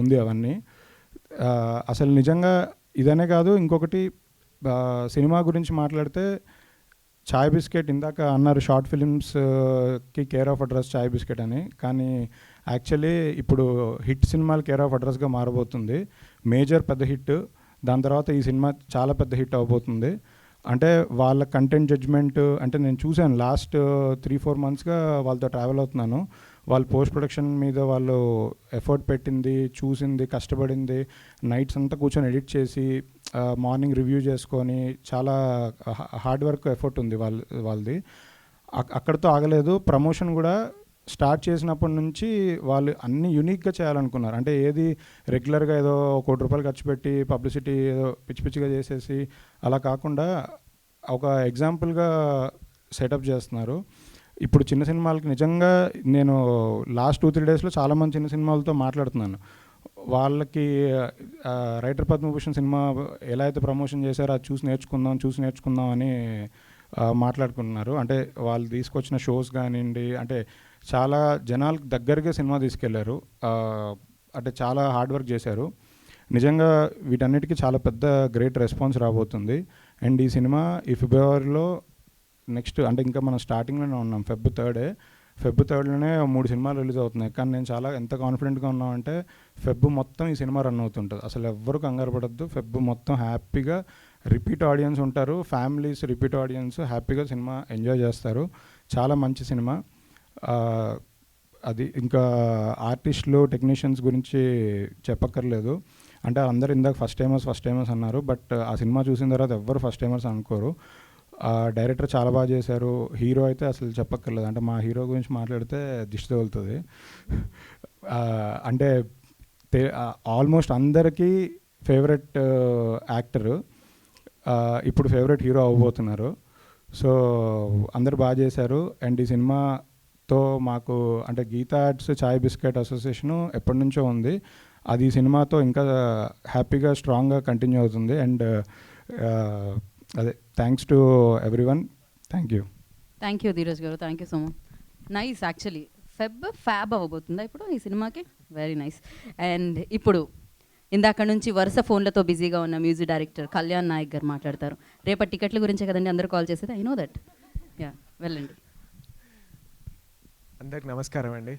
ఉంది అవన్నీ. అసలు నిజంగా ఇదనే కాదు, ఇంకొకటి సినిమా గురించి మాట్లాడితే చాయ్ బిస్కెట్ ఇందాక అన్నారు షార్ట్ ఫిలిమ్స్కి care of address Chai Bisket అని, కానీ యాక్చువల్లీ ఇప్పుడు హిట్ సినిమాలు కేర్ ఆఫ్ అడ్రస్గా మారబోతుంది. మేజర్ పెద్ద హిట్, దాని తర్వాత ఈ సినిమా చాలా పెద్ద హిట్ అవబోతుంది. అంటే వాళ్ళ కంటెంట్ జడ్జ్మెంట్, అంటే నేను చూశాను లాస్ట్ 3-4 monthsగా వాళ్ళతో ట్రావెల్ అవుతున్నాను. వాళ్ళు పోస్ట్ ప్రొడక్షన్ మీద వాళ్ళు ఎఫర్ట్ పెట్టింది, చూసింది, కష్టపడింది, నైట్స్ అంతా కూర్చొని ఎడిట్ చేసి మార్నింగ్ రివ్యూ చేసుకొని చాలా హార్డ్ వర్క్ ఎఫర్ట్ ఉంది వాళ్ళది. అక్కడితో ఆగలేదు. ప్రమోషన్ కూడా స్టార్ట్ చేసినప్పటి నుంచి వాళ్ళు అన్ని యూనిక్గా చేయాలనుకున్నారు. అంటే ఏది రెగ్యులర్గా ఏదో ₹1,00,00,000 ఖర్చు పెట్టి పబ్లిసిటీ ఏదో పిచ్చి పిచ్చిగా చేసేసి అలా కాకుండా ఒక ఎగ్జాంపుల్గా సెటప్ చేస్తున్నారు. ఇప్పుడు చిన్న సినిమాలకి నిజంగా నేను లాస్ట్ 2-3 డేస్లో చాలామంది చిన్న సినిమాలతో మాట్లాడుతున్నాను. వాళ్ళకి రైటర్ పద్మభూషణ్ సినిమా ఎలా అయితే ప్రమోషన్ చేశారో అది చూసి నేర్చుకుందాం అని మాట్లాడుకుంటున్నారు. అంటే వాళ్ళు తీసుకొచ్చిన షోస్ కానివ్వండి, అంటే చాలా జనాలకు దగ్గరగా సినిమా తీసుకెళ్లారు. అంటే చాలా హార్డ్ వర్క్ చేశారు. నిజంగా వీటన్నిటికీ చాలా పెద్ద గ్రేట్ రెస్పాన్స్ రాబోతుంది. అండ్ ఈ సినిమా ఈ ఫిబ్రవరిలో నెక్స్ట్, అంటే ఇంకా మనం స్టార్టింగ్లోనే ఉన్నాం, ఫెబ్ 3లోనే 3 సినిమాలు రిలీజ్ అవుతున్నాయి. కానీ నేను చాలా ఎంత కాన్ఫిడెంట్గా ఉన్నామంటే ఫెబ్ మొత్తం ఈ సినిమా రన్ అవుతుంటుంది. అసలు ఎవ్వరు కంగారు పడద్దు. ఫెబ్ మొత్తం హ్యాపీగా రిపీట్ ఆడియన్స్ ఉంటారు. ఫ్యామిలీస్ రిపీట్ ఆడియన్స్ హ్యాపీగా సినిమా ఎంజాయ్ చేస్తారు. చాలా మంచి సినిమా. అది ఇంకా ఆర్టిస్టులు, టెక్నీషియన్స్ గురించి చెప్పక్కర్లేదు. అంటే అందరు ఇందాక ఫస్ట్ టైమర్స్ అన్నారు. బట్ ఆ సినిమా చూసిన తర్వాత ఎవ్వరు ఫస్ట్ టైమర్స్ అనుకోరు. డైరెక్టర్ చాలా బాగా చేశారు. హీరో అయితే అసలు చెప్పక్కర్లేదు. అంటే మా హీరో గురించి మాట్లాడితే దిష్టి తగులుతుంది. అంటే ఆల్మోస్ట్ అందరికీ ఫేవరెట్ యాక్టరు, ఇప్పుడు ఫేవరెట్ హీరో అవ్వబోతున్నారు. సో అందరు బాగా చేశారు. అండ్ ఈ సినిమాతో మాకు అంటే గీతా ఆర్ట్స్ చాయ్ బిస్కెట్ అసోసియేషను ఎప్పటి నుంచో ఉంది. అది ఈ సినిమాతో ఇంకా హ్యాపీగా స్ట్రాంగ్గా కంటిన్యూ అవుతుంది. అండ్ అదే thanks to everyone. Thank you Dheeraj garu, thank you so much. Nice. Actually fab అవ్వబోతుందా ఇప్పుడు ఈ సినిమాకి? Very nice. అండ్ ఇప్పుడు ఇందాక నుంచి వరుస ఫోన్లతో బిజీగా ఉన్న మ్యూజిక్ డైరెక్టర్ కళ్యాణ్ నాయక్ గారు మాట్లాడతారు. రేపటి టికెట్ల గురించే కదండి అందరూ కాల్ చేసేది. I know that. యా, వెళ్ళండి. అందరికి నమస్కారం అండి.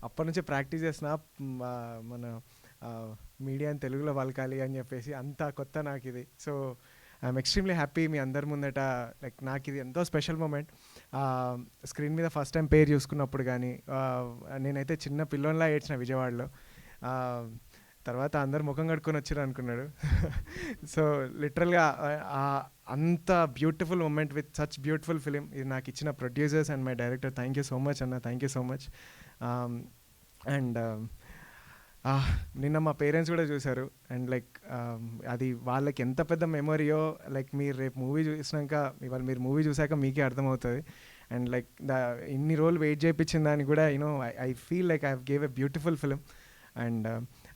అప్పటి నుంచి ప్రాక్టీస్ చేసిన మన మీడియాని తెలుగులో పలకాలి అని చెప్పేసి, అంతా కొత్త నాకు ఇది. సో ఐఎమ్ ఎక్స్ట్రీమ్లీ హ్యాపీ మీ అందరి ముందట. లైక్ నాకు ఇది ఎంతో స్పెషల్ మూమెంట్. స్క్రీన్ మీద ఫస్ట్ టైం పేరు చూసుకున్నప్పుడు కానీ నేనైతే చిన్న పిల్లోన్లా ఏడ్చిన విజయవాడలో. తర్వాత అందరు ముఖం కడుక్కొని వచ్చారు అనుకున్నాడు. సో లిటరల్గా అంత beautiful moment with such beautiful film ఇది నాకు ఇచ్చిన producers and my director, thank you so much అన్న, thank you so much. And నిన్న మా పేరెంట్స్ కూడా చూశారు. అండ్ లైక్ అది వాళ్ళకి ఎంత పెద్ద మెమొరీయో, లైక్ మీరు రేపు మూవీ చూసినాక, ఇవాళ మీరు మూవీ చూసాక మీకే అర్థమవుతుంది. అండ్ లైక్ ఇన్ని రోజులు వెయిట్ చేయించిన దాన్ని కూడా I feel like I gave a beautiful film. And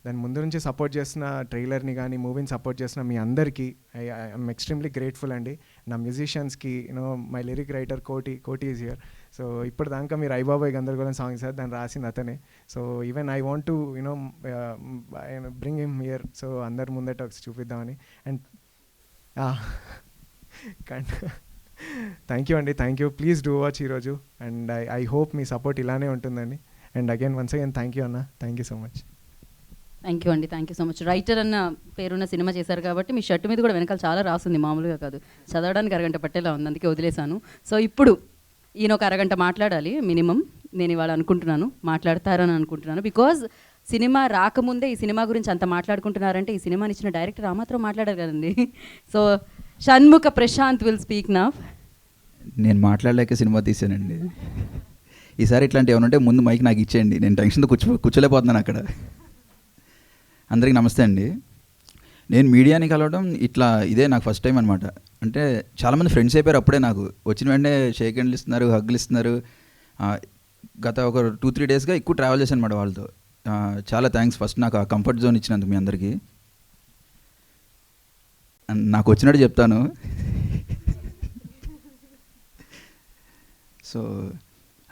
దాని ముందు నుంచి సపోర్ట్ చేసిన ట్రైలర్ని కానీ మూవీని సపోర్ట్ చేసిన మీ అందరికీ ఐఎమ్ ఎక్స్ట్రీమ్లీ గ్రేట్ఫుల్ అండి. నా మ్యూజిషియన్స్కి మై లిరిక్ రైటర్ కోటి ఈజ్ హియర్. సో ఇప్పుడు దాకా మీరు ఐబాబాయ్ గందరగోళం సాంగ్ సార్ దాన్ని రాసింది అతనే. So even I want to bring him here. So అందరి ముందట చూపిద్దామని. అండ్ థ్యాంక్ యూ అండి, thank you. Please do watch ఈరోజు. అండ్ ఐ హోప్ మీ సపోర్ట్ ఇలానే ఉంటుందండి. And again once again thank you అన్న, thank you so much. Thank you అండి, thank you so much. Writer అన్న పేరున్న సినిమా చేశారు కాబట్టి మీ షర్ట్ మీద కూడా వెనకాల చాలా రాస్తుంది, మామూలుగా కాదు. చదవడానికి అరగంట పట్టేలా ఉంది, అందుకే వదిలేశాను. సో ఇప్పుడు ఈయన ఒక అరగంట మాట్లాడాలి మినిమం. నేను ఇవాళ అనుకుంటున్నాను, మాట్లాడతారని అనుకుంటున్నాను. బికాజ్ సినిమా రాకముందే ఈ సినిమా గురించి అంత మాట్లాడుకుంటున్నారంటే ఈ సినిమాని ఇచ్చిన డైరెక్టర్ ఆ మాత్రం మాట్లాడారు కదండి. So Shanmukha Prashanth will speak now. నేను మాట్లాడలేక సినిమా తీసానండి. ఈసారి ఇట్లాంటి ఏమైనా ఉంటే ముందు మైక్ నాకు ఇచ్చేయండి, నేను టెన్షన్తో కూర్చోలేకపోతున్నాను అక్కడ. అందరికీ నమస్తే అండి. నేను మీడియాని కలవడం ఇదే నాకు ఫస్ట్ టైం అనమాట. అంటే చాలామంది ఫ్రెండ్స్ అయిపోయారు అప్పుడే. నాకు వచ్చిన వెంటనే షేక్ హ్యాండ్లు ఇస్తున్నారు, హగ్లు ఇస్తున్నారు. గత ఒక 2-3 డేస్గా ఎక్కువ ట్రావెల్ చేశాను అనమాట వాళ్ళతో. చాలా థ్యాంక్స్ ఫస్ట్ నాకు ఆ కంఫర్ట్ జోన్ ఇచ్చినందుకు మీ అందరికీ. నాకు వచ్చినట్టు చెప్తాను. సో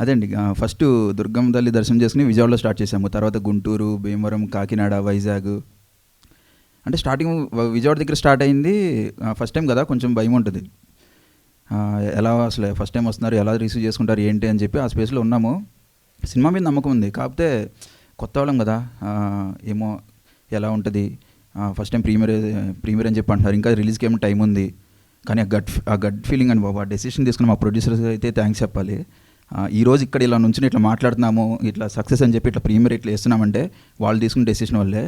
అదండి, ఫస్ట్ దుర్గమ్మ తల్లి దర్శనం చేసుకుని విజయవాడలో స్టార్ట్ చేసాము. తర్వాత గుంటూరు, భీమవరం, కాకినాడ, వైజాగ్. అంటే స్టార్టింగ్ విజయవాడ దగ్గర స్టార్ట్ అయింది. ఫస్ట్ టైం కదా, కొంచెం భయం ఉంటుంది. ఎలా అసలు ఫస్ట్ టైం వస్తున్నారు, ఎలా రిసీవ్ చేసుకుంటారు ఏంటి అని చెప్పి ఆ స్పేస్లో ఉన్నాము. సినిమా మీద నమ్మకం ఉంది, కాకపోతే కొత్త వాళ్ళం కదా, ఏమో ఎలా ఉంటుంది. ఫస్ట్ టైం ప్రీమియర్ అని చెప్పి అంటున్నారు, ఇంకా రిలీజ్కి ఏమో టైం ఉంది. కానీ ఆ గట్ ఫీలింగ్ అని బాబు, ఆ డెసిషన్ తీసుకున్న మా ప్రొడ్యూసర్స్ అయితే థ్యాంక్స్ చెప్పాలి. ఈరోజు ఇక్కడ ఇలా నుంచి ఇట్లా మాట్లాడుతున్నాము, ఇట్లా సక్సెస్ అని చెప్పి ఇట్లా ప్రీమియర్ ఇట్లా వేస్తున్నామంటే వాళ్ళు తీసుకున్న డెసిషన్ వల్లే.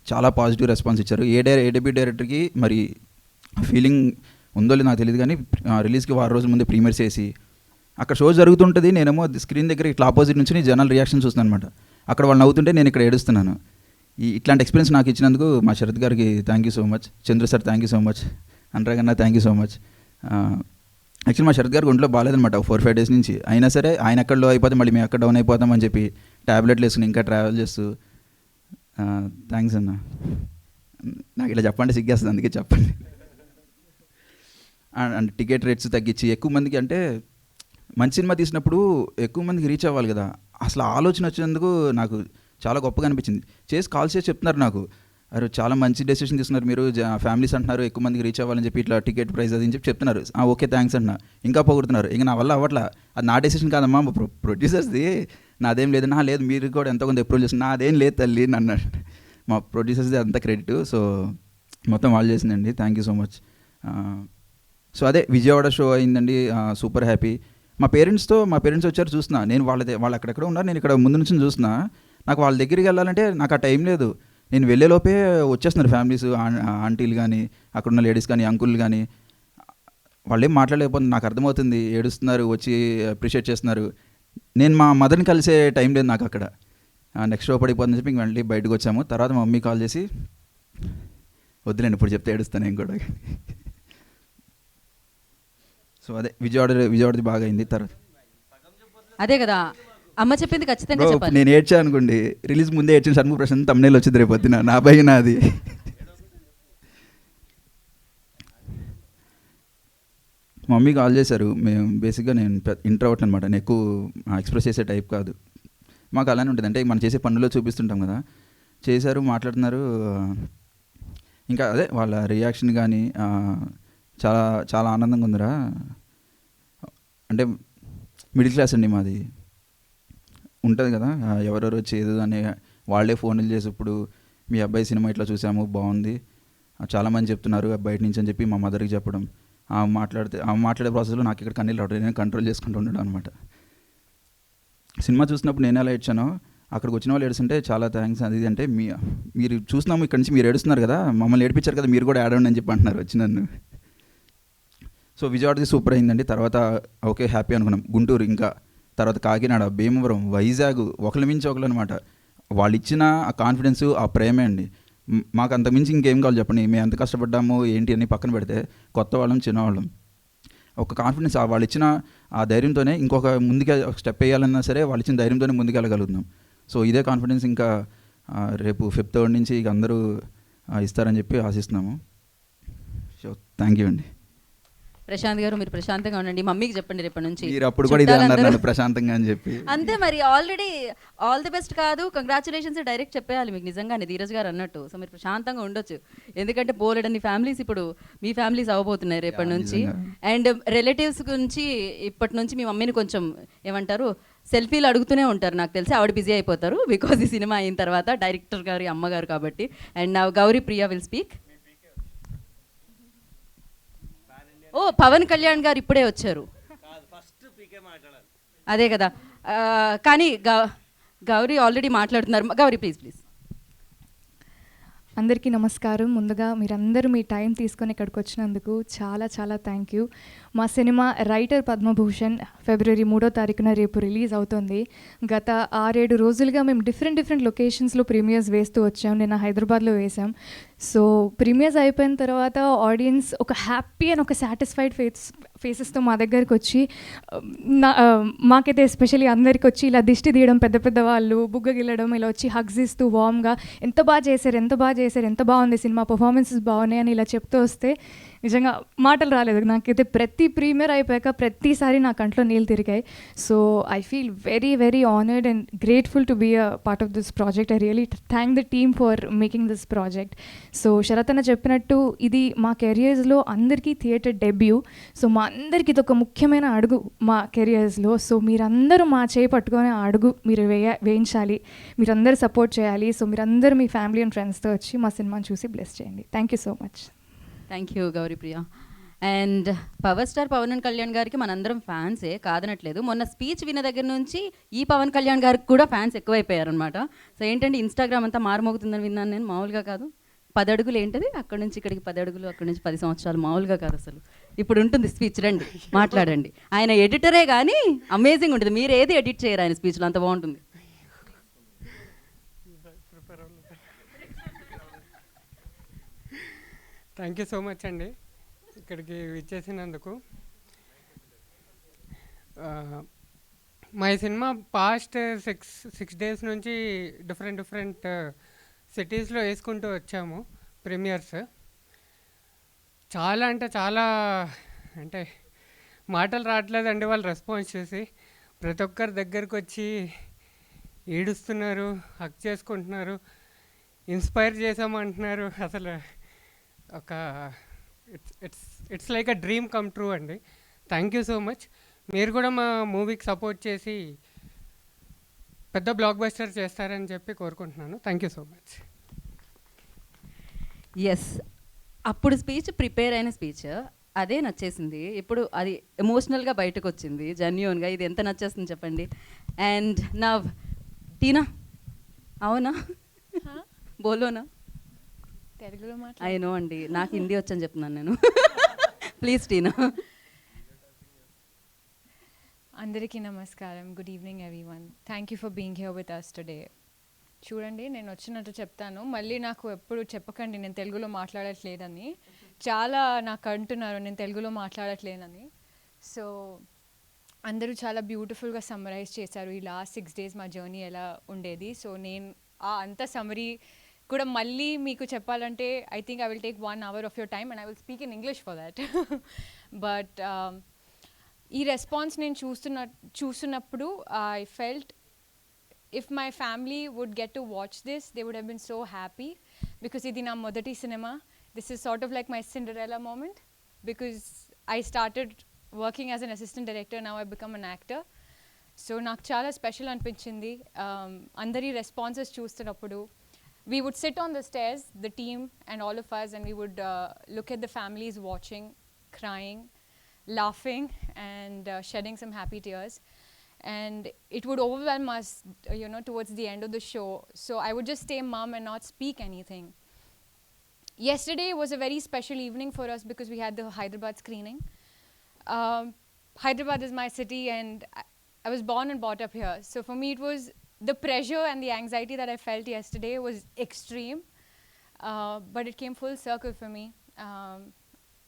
చాలా పాజిటివ్ రెస్పాన్స్ ఇచ్చారు. ఏ డెబ్యూ డైరెక్టర్కి మరి ఫీలింగ్ ఉందో లేదు నాకు తెలియదు, కానీ రిలీజ్కి 6 రోజుల ముందే ప్రీమియర్స్ చేసి అక్కడ షో జరుగుతుంటుంది, నేనేమో స్క్రీన్ దగ్గర ఇట్లా ఆపోజిట్ నుంచి జనాల రియాక్షన్ చూస్తున్నాను అనమాట. అక్కడ వాళ్ళు నవ్వుతుంటే నేను ఇక్కడ ఏడుస్తున్నాను. ఇట్లాంటి ఎక్స్పీరియన్స్ నాకు ఇచ్చినందుకు మా శరత్ గారికి thank you so much, Chandra sir thank you so much, అనురాగన్న thank you so much. Actually మా శరత్ గారికి ఒంట్లో బాగాలేదనమాట 4-5 డేస్ నుంచి. అయినా సరే ఆయన ఎక్కడ లో అయిపోతే మళ్ళీ మేము ఎక్కడ డౌన్ అయిపోతామని చెప్పి ట్యాబ్లెట్లు వేసుకుని ఇంకా ట్రావెల్ చేస్తూ థ్యాంక్స్ అన్న. నాకు ఇలా చెప్పండి సిగ్గేస్తుంది, అందుకే చెప్పండి. అండ్ టికెట్ రేట్స్ తగ్గించి ఎక్కువ మందికి, అంటే మంచి సినిమా తీసినప్పుడు ఎక్కువ మందికి రీచ్ అవ్వాలి కదా, అసలు ఆలోచన వచ్చినందుకు నాకు చాలా గొప్పగా అనిపించింది. కాల్స్ చేసి చెప్తున్నారు నాకు, అరే చాలా మంచి డెసిషన్ తీసుకున్నారు మీరు, ఫ్యామిలీస్ అంటున్నారు ఎక్కువ మందికి రీచ్ అవ్వాలని చెప్పి ఇట్లా టికెట్ ప్రైస్ అది అని చెప్పి చెప్తున్నారు. ఓకే థ్యాంక్స్ అన్న. ఇంకా పొగుడుతున్నారు. ఇంకా నా వల్ల అవ్వట్లా, అది నా డెసిషన్ కాదమ్మా ప్రొడ్యూసర్స్ది, నాదేం లేదు. లేదు మీరు కూడా ఎంతో కొంత అప్రూవల్ చేసిన, నాదేం లేదు తల్లి నన్ను, మా ప్రొడ్యూసర్స్ది అంత క్రెడిట్. సో మొత్తం వాళ్ళు చేసిందండి, thank you so much. So అదే విజయవాడ షో అయిందండి, సూపర్ హ్యాపీ. మా పేరెంట్స్ వచ్చారు, చూస్తున్నా నేను వాళ్ళు అక్కడెక్కడ ఉన్నారు, నేను ఇక్కడ ముందు నుంచి చూస్తున్నా. నాకు వాళ్ళ దగ్గరికి వెళ్ళాలంటే నాకు ఆ టైం లేదు. నేను వెళ్ళేలోపే వచ్చేస్తున్నారు ఫ్యామిలీస్, ఆంటీలు కానీ అక్కడున్న లేడీస్ కానీ అంకుల్ కానీ, వాళ్ళు ఏం మాట్లాడలేకపోతుంది. నాకు అర్థమవుతుంది, ఏడుస్తున్నారు, వచ్చి అప్రిషియేట్ చేస్తున్నారు. నేను మా మదర్ని కలిసే టైం లేదు నాకు అక్కడ. నెక్స్ట్ షో పడిపోతుందని చెప్పి ఇంక మళ్ళీ బయటకు వచ్చాము. తర్వాత మా మమ్మీ కాల్ చేసి, వద్దులేండి ఇప్పుడు చెప్తే ఏడుస్తాను నేను కూడా. సో అదే విజయవాడది బాగా అయింది. తర్వాత అదే కదా అమ్మ చెప్పింది ఖచ్చితంగా చెప్పాలి. నేను ఏడ్చా అనుకోండి, రిలీజ్ ముందే ఏడ్చిన షణ్ముఖ ప్రశాంత్ తమ్నేల్ వచ్చింది రేపు పొద్దున, నా భయం నాది. మమ్మీ కాల్ చేశారు. మేము బేసిక్గా నేను ఇంట్రోవర్ట్ అనమాట, నేను ఎక్కువ ఎక్స్ప్రెస్ చేసే టైప్ కాదు. మాకు అలానే ఉంటుంది, అంటే మనం చేసే పనుల్లో చూపిస్తుంటాం కదా. చేశారు, మాట్లాడుతున్నారు. ఇంకా అదే వాళ్ళ రియాక్షన్ కానీ చాలా చాలా ఆనందంగా ఉందిరా. అంటే మిడిల్ క్లాస్ అండి మాది, ఉంటుంది కదా ఎవరెవరు వచ్చేది అని వాళ్ళే ఫోన్లు చేసి, ఇప్పుడు మీ అబ్బాయి సినిమా ఇట్లా చూసాము బాగుంది, చాలామంది చెప్తున్నారు బయట నుంచి అని చెప్పి మా మదర్కి చెప్పడం. మాట్లాడే ప్రాసెస్లో నాకు ఇక్కడ కన్నీళ్ళు రావడం, నేను కంట్రోల్ చేసుకుంటూ ఉండడం అనమాట. సినిమా చూసినప్పుడు నేను ఎలా ఏడ్చానో అక్కడికి వచ్చిన వాళ్ళు ఏడుస్తుంటే చాలా థ్యాంక్స్ అది ఇది అంటే, మీరు చూసినాము ఇక్కడ నుంచి మీరు ఏడుస్తున్నారు కదా, మమ్మల్ని ఏడిపించారు కదా, మీరు కూడా ఏడవండి అని చెప్పి అంటున్నారు వచ్చి నన్ను. సో విజయవాడది సూపర్ అయిందండి. తర్వాత ఓకే హ్యాపీ అనుకున్నాం. గుంటూరు, ఇంకా తర్వాత కాకినాడ, భీమవరం, వైజాగ్, ఒకరి మించి ఒకరు అనమాట. వాళ్ళు ఇచ్చిన ఆ కాన్ఫిడెన్స్, ఆ ప్రేమే అండి. మాకు అంత మించి ఇంకేం కావాలి చెప్పండి. మేము ఎంత కష్టపడ్డాము ఏంటి అని పక్కన పెడితే, కొత్త వాళ్ళం చిన్నవాళ్ళం, ఒక కాన్ఫిడెన్స్ వాళ్ళు ఇచ్చిన ఆ ధైర్యంతోనే ఇంకొక ముందుకు స్టెప్ వేయాలన్నా సరే వాళ్ళు ఇచ్చిన ధైర్యంతోనే ముందుకెళ్ళగలుగుతున్నాం. సో ఇదే కాన్ఫిడెన్స్ ఇంకా రేపు 5th నుంచి ఇక అందరూ ఇస్తారని చెప్పి ఆశిస్తున్నాము. సో థ్యాంక్ యూ అండి. ప్రశాంత్ గారు మీరు ప్రశాంతంగా ఉండండి, మమ్మీకి చెప్పండి రేపటి నుంచి. మీరు అప్పుడు కూడా ఇదే అన్నారు నన్ను ప్రశాంతంగా అని చెప్పి. అంతే మరి, ఆల్రెడీ ఆల్ ది బెస్ట్ కాదు కంగ్రాచులేషన్స్ డైరెక్ట్ చెప్పేయాలి మీకు నిజంగానే ధీరజ్ గారు అన్నట్టు. సో మీరు ప్రశాంతంగా ఉండొచ్చు, ఎందుకంటే బోలెడన్ని ఫ్యామిలీస్ ఇప్పుడు మీ ఫ్యామిలీస్ అవ్వబోతున్నాయి రేపటి నుంచి. అండ్ రిలేటివ్స్ గురించి ఇప్పటి నుంచి మీ మమ్మీని కొంచెం ఏమంటారు సెల్ఫీలు అడుగుతూనే ఉంటారు, నాకు తెలిసి ఆవిడ బిజీ అయిపోతారు బికాజ్ ఈ సినిమా అయిన తర్వాత, డైరెక్టర్ గారి అమ్మగారు కాబట్టి. అండ్ నా గౌరీ ప్రియా విల్ స్పీక్. ఓ పవన్ కళ్యాణ్ గారు ఇప్పుడే వచ్చారు, అదే కదా. కానీ గౌరీ ఆల్రెడీ మాట్లాడుతున్నారు. గౌరీ ప్లీజ్. అందరికీ నమస్కారం. ముందుగా మీరందరూ మీ టైం తీసుకొని ఇక్కడికి వచ్చినందుకు చాలా చాలా థ్యాంక్ యూ. మా సినిమా రైటర్ పద్మభూషణ్ ఫిబ్రవరి 3వ తారీఖున రేపు రిలీజ్ అవుతుంది. గత 6-7 రోజులుగా మేము డిఫరెంట్ లొకేషన్స్లో ప్రీమియర్స్ వేస్తూ వచ్చాం. నిన్న హైదరాబాద్లో వేసాం. సో ప్రీమియర్స్ అయిపోయిన తర్వాత ఆడియన్స్ ఒక హ్యాపీ అండ్ ఒక సాటిస్ఫైడ్ ఫేసెస్తో మా దగ్గరికి వచ్చి, మాకైతే ఎస్పెషల్లీ అందరికి వచ్చి ఇలా దిష్టి తీయడం, పెద్ద వాళ్ళు బుగ్గ గిల్లడం, ఇలా వచ్చి హగ్స్ ఇస్తూ వామ్గా ఎంత బాగా చేశారు, ఎంత బాగుంది సినిమా, పర్ఫార్మెన్సెస్ బాగున్నాయి అని ఇలా చెప్తూ వస్తే నిజంగా మాటలు రాలేదు నాకైతే. ప్రతి ప్రీమియర్ అయిపోయాక ప్రతిసారి నా కంట్లో నీళ్ళు తిరిగాయి. So I feel very honoured and grateful to be a part of this project. I really thank the team for making this project. So Sharath అన్న చెప్పినట్టు ఇది మా కెరియర్స్లో అందరికీ థియేటర్ డెబ్యూ. సో మా అందరికీ ఇది ఒక ముఖ్యమైన అడుగు మా కెరియర్స్లో. సో మీరందరూ మా చేయి పట్టుకొని ఆ అడుగు మీరు వేయించాలి, మీరందరూ సపోర్ట్ చేయాలి. సో మీరందరూ మీ ఫ్యామిలీ అండ్ ఫ్రెండ్స్తో వచ్చి మా సినిమాని చూసి బ్లెస్ చేయండి. Thank you so much. Thank you Gowri Priya. And power star Pawan Kalyan గారికి మనందరం ఫ్యాన్సే, కాదనట్లేదు. మొన్న స్పీచ్ విన్న దగ్గర నుంచి ఈ పవన్ కళ్యాణ్ గారికి కూడా ఫ్యాన్స్ ఎక్కువైపోయారనమాట. సో ఏంటంటే ఇన్స్టాగ్రామ్ అంతా మారుమోగుతుందని విన్నాను నేను, మామూలుగా కాదు. 10 అడుగులు ఏంటది, అక్కడ నుంచి ఇక్కడికి 10 అడుగులు, అక్కడ నుంచి 10 సంవత్సరాలు, మామూలుగా కాదు అసలు. ఇప్పుడు ఉంటుంది స్పీచ్, రండి మాట్లాడండి. ఆయన ఎడిటరే కానీ అమేజింగ్ ఉంటుంది. మీరు ఏది ఎడిట్ చేయరు ఆయన స్పీచ్లో, అంత బాగుంటుంది. థ్యాంక్ యూ సో మచ్ అండి ఇక్కడికి విచ్చేసినందుకు. మా సినిమా పాస్ట్ సిక్స్ డేస్ నుంచి డిఫరెంట్ సిటీస్లో వేసుకుంటూ వచ్చాము ప్రీమియర్స్. చాలా అంటే చాలా అంటే మాటలు రావట్లేదండి వాళ్ళ రెస్పాన్స్ చూసి. ప్రతి ఒక్కరి దగ్గరకు వచ్చి ఏడుస్తున్నారు, హక్ చేసుకుంటున్నారు, ఇన్స్పైర్ చేసామంటున్నారు. అసలు ఒక it's like a dream come true అండి. Thank you so much. మీరు కూడా మా మూవీకి సపోర్ట్ చేసి పెద్ద బ్లాక్ బస్టర్ చేస్తారని చెప్పి కోరుకుంటున్నాను. Thank you so much. Yes, అప్పుడు స్పీచ్ ప్రిపేర్ అయిన స్పీచ్ అదే నచ్చేసింది. ఇప్పుడు అది ఎమోషనల్గా బయటకు వచ్చింది, జెన్యూన్గా. ఇది ఎంత నచ్చేస్తుంది చెప్పండి. అండ్ నా టీనా, అవునా బోలోనా? తెలుగులో ఐ నో అండి, నాకు హిందీ వచ్చని చెప్తున్నాను నేను. Please Tina. అందరికీ నమస్కారం. Good evening everyone. Thank you for being here with us today. చూడండి, నేను వచ్చినట్టు చెప్తాను, మళ్ళీ నాకు ఎప్పుడు చెప్పకండి నేను తెలుగులో మాట్లాడట్లేదని. చాలా నాకు అంటున్నారు నేను తెలుగులో మాట్లాడట్లేనని. సో అందరూ చాలా బ్యూటిఫుల్గా సమ్మరైజ్ చేశారు ఈ లాస్ట్ 6 days మా జర్నీ ఎలా ఉండేది. సో నేను అంత సమ్మరీ కూడా మళ్ళీ మీకు చెప్పాలంటే I think I will take 1 hour of your time and I will speak in English for that. But ఈ రెస్పాన్స్ నేను చూస్తున్నప్పుడు I felt if my family would get to watch this, they would have been so happy, because ఇది నా మొదటి cinema. This is sort of like my Cinderella moment, because I started working as an assistant director, now I become an actor. So నాకు చాలా స్పెషల్ అనిపించింది అందరి రెస్పాన్సెస్ చూస్తున్నప్పుడు. We would sit on the stairs, the team and all of us, and we would look at the families watching, crying, laughing and shedding some happy tears. And it would overwhelm us, towards the end of the show. So I would just stay mum and not speak anything. Yesterday was a very special evening for us because we had the Hyderabad screening. Hyderabad is my city and I was born and brought up here. So for me it was the pressure and the anxiety that I felt yesterday was extreme. But it came full circle for me.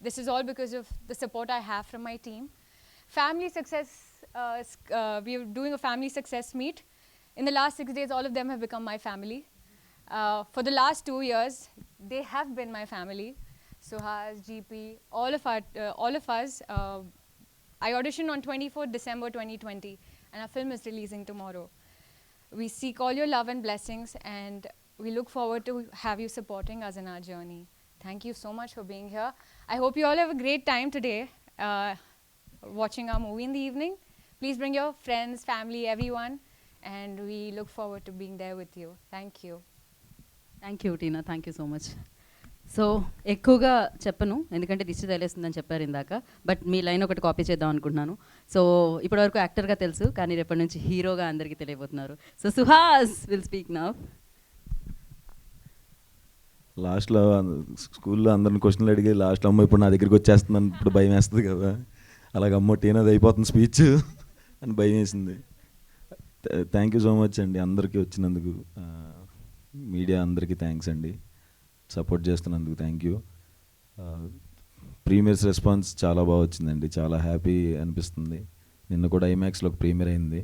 This is all because of the support I have from my team. Family success, we are doing a family success meet. In the last 6 days, all of them have become my family. For the last 2 years, they have been my family. Suhas, GP, all of us. I auditioned on 24th December 2020, and our film is releasing tomorrow. We seek all your love and blessings, and we look forward to have you supporting us in our journey. Thank you so much for being here. I hope you all have a great time today. Watching our movie in the evening. Please bring your friends, family, everyone, and we look forward to being there with you. Thank you. Thank you Tina, thank you so much. So ఎక్కువగా చెప్పను ఎందుకంటే దిష్టి తగిలేస్తుందని చెప్పారు ఇందాక, బట్ మీ లైన్ ఒకటి కాపీ చేద్దాం అనుకుంటున్నాను. సో ఇప్పటివరకు యాక్టర్గా తెలుసు, కానీ రేపటి నుంచి హీరోగా అందరికీ తెలియబోతున్నారు. So Suhas will speak now. లాస్ట్లో స్కూల్లో అందరిని క్వశ్చన్లు అడిగి లాస్ట్లో అమ్మ ఇప్పుడు నా దగ్గరికి వచ్చేస్తుందని ఇప్పుడు భయం వేస్తుంది కదా, అలాగ అమ్మ టీనాది అయిపోతుంది స్పీచ్ అని భయం వేసింది. థ్యాంక్ యూ సో మచ్ అండి అందరికీ వచ్చినందుకు. మీడియా అందరికీ థ్యాంక్స్ అండి, సపోర్ట్ చేస్తున్నందుకు థ్యాంక్ యూ. ప్రీమియర్స్ రెస్పాన్స్ చాలా బాగా వచ్చిందండి, చాలా హ్యాపీ అనిపిస్తుంది. నిన్న కూడా ఐమాక్స్లో ప్రీమియర్ అయింది.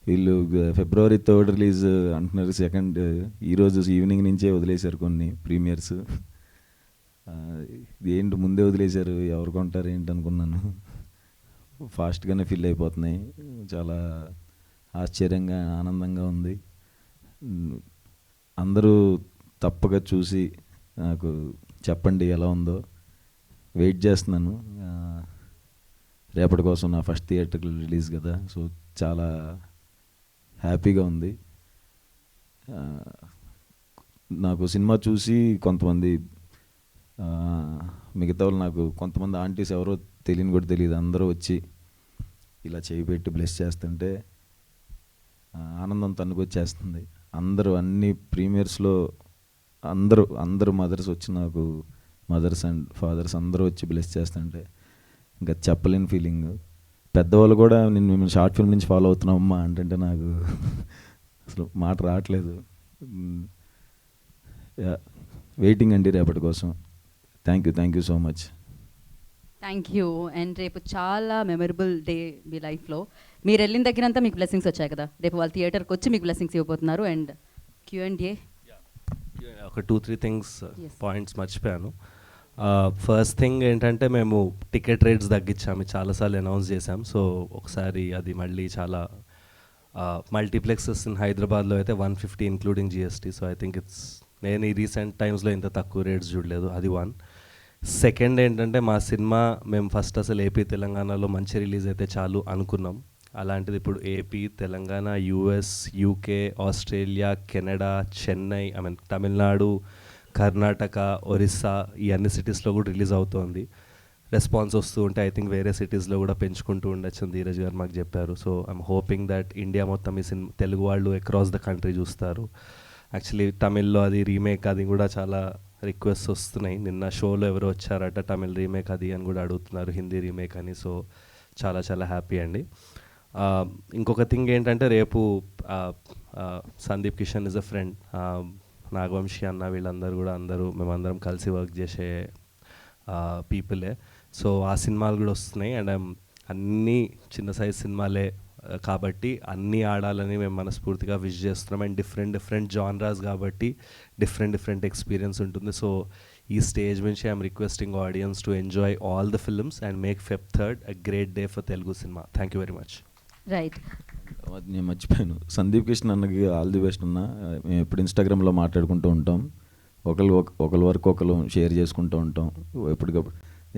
వీళ్ళు February 3rd రిలీజ్ అంటున్నారు, 2nd ఈరోజు ఈవినింగ్ నుంచే వదిలేశారు కొన్ని ప్రీమియర్స్. ఏంటి ముందే వదిలేశారు, ఎవరు కొంటారు ఏంటి అనుకున్నాను. ఫాస్ట్గానే ఫిల్ అయిపోతున్నాయి, చాలా ఆశ్చర్యంగా ఆనందంగా ఉంది. అందరూ తప్పక చూసి నాకు చెప్పండి ఎలా ఉందో, వెయిట్ చేస్తున్నాను. రేపటి కోసం నా ఫస్ట్ థియేటర్ రిలీజ్ కదా, సో చాలా హ్యాపీగా ఉంది. నాకు సినిమా చూసి కొంతమంది మిగతా వాళ్ళు నాకు కొంతమంది ఆంటీస్ ఎవరో తెలియని కూడా తెలియదు, అందరూ వచ్చి ఇలా చేయి పెట్టి బ్లెస్ చేస్తుంటే ఆనందం తన్నుకొచ్చేస్తుంది. అందరూ అన్ని ప్రీమియర్స్లో అందరూ మదర్స్ వచ్చి నాకు, మదర్స్ అండ్ ఫాదర్స్ అందరూ వచ్చి బ్లెస్ చేస్తుంటే ఇంకా చెప్పలేని ఫీలింగ్. పెద్దవాళ్ళు కూడా నేను మిమ్మల్ని షార్ట్ ఫిల్మ్ నుంచి ఫాలో అవుతున్నామమ్మా అంటే నాకు అసలు మాట రావట్లేదు. వెయిటింగ్ అండి రేపటి కోసం. Thank you so much. Thank you. And రేపు చాలా మెమరబుల్ డే మీ లైఫ్లో. మీరు వెళ్ళిన దగ్గరంతా మీకు బ్లెస్సింగ్స్ వచ్చాయి కదా, రేపు వాళ్ళు థియేటర్కి వచ్చి మీకు బ్లెస్సింగ్స్ ఇవ్వబోతున్నారు. And Q&A. ఒక 2-3 థింగ్స్ పాయింట్స్ మర్చిపోయాను. ఫస్ట్ థింగ్ ఏంటంటే మేము టికెట్ రేట్స్ తగ్గించాము, చాలాసార్లు అనౌన్స్ చేసాం. సో ఒకసారి అది మళ్ళీ చాలా మల్టీప్లెక్సెస్ ఇన్ హైదరాబాద్లో అయితే 150 including GST. So I think నేను ఈ రీసెంట్ టైమ్స్లో ఇంత తక్కువ రేట్స్ చూడలేదు. అది 1. సెకండ్ ఏంటంటే మా సినిమా మేము ఫస్ట్ అసలు ఏపీ తెలంగాణలో మంచి రిలీజ్ అయితే చాలు అనుకున్నాం. అలాంటిది ఇప్పుడు AP, Telangana, US, UK, Australia, Canada, Chennai, Tamil Nadu, Karnataka, Orissa, ఈ అన్ని సిటీస్లో కూడా రిలీజ్ అవుతోంది. రెస్పాన్స్ వస్తూ ఉంటే ఐ థింక్ వేరే సిటీస్లో కూడా పెంచుకుంటూ ఉండొచ్చు ధీరజ్ గారు మాకు చెప్పారు. So I'm hoping that India మొత్తం ఈ సినిమా తెలుగు వాళ్ళు అక్రాస్ ద కంట్రీ చూస్తారు. యాక్చువల్లీ తమిళ్లో అది రీమేక్ అది కూడా చాలా రిక్వెస్ట్ వస్తున్నాయి. నిన్న షోలో ఎవరు వచ్చారట తమిళ్ రీమేక్ అది అని కూడా అడుగుతున్నారు, హిందీ రీమేక్ అని. సో చాలా చాలా హ్యాపీ అండి. ఇంకొక థింగ్ ఏంటంటే రేపు Sandeep Kishan is a friend, Nagavamsi అన్న వీళ్ళందరూ కూడా మేమందరం కలిసి వర్క్ చేసే పీపులే. సో ఆ సినిమాలు కూడా వస్తున్నాయి. అండ్ అన్నీ చిన్న సైజ్ సినిమాలే కాబట్టి అన్నీ ఆడాలని మేము మనస్ఫూర్తిగా విష్ చేస్తున్నాం. అండ్ డిఫరెంట్ జానరాస్ కాబట్టి డిఫరెంట్ ఎక్స్పీరియన్స్ ఉంటుంది. సో ఈ స్టేజ్ నుంచి I'm requesting audience to enjoy all the films and make Feb 3rd a great day for Telugu cinema. Thank you very much. Right. నేను మర్చిపోయాను, సందీప్ కృష్ణ అన్నకి ఆల్ ది బెస్ట్ అన్న. మేము ఎప్పుడు ఇన్స్టాగ్రామ్లో మాట్లాడుకుంటూ ఉంటాం, ఒకరి వరకు ఒకరు షేర్ చేసుకుంటూ ఉంటాం. ఎప్పటికప్పుడు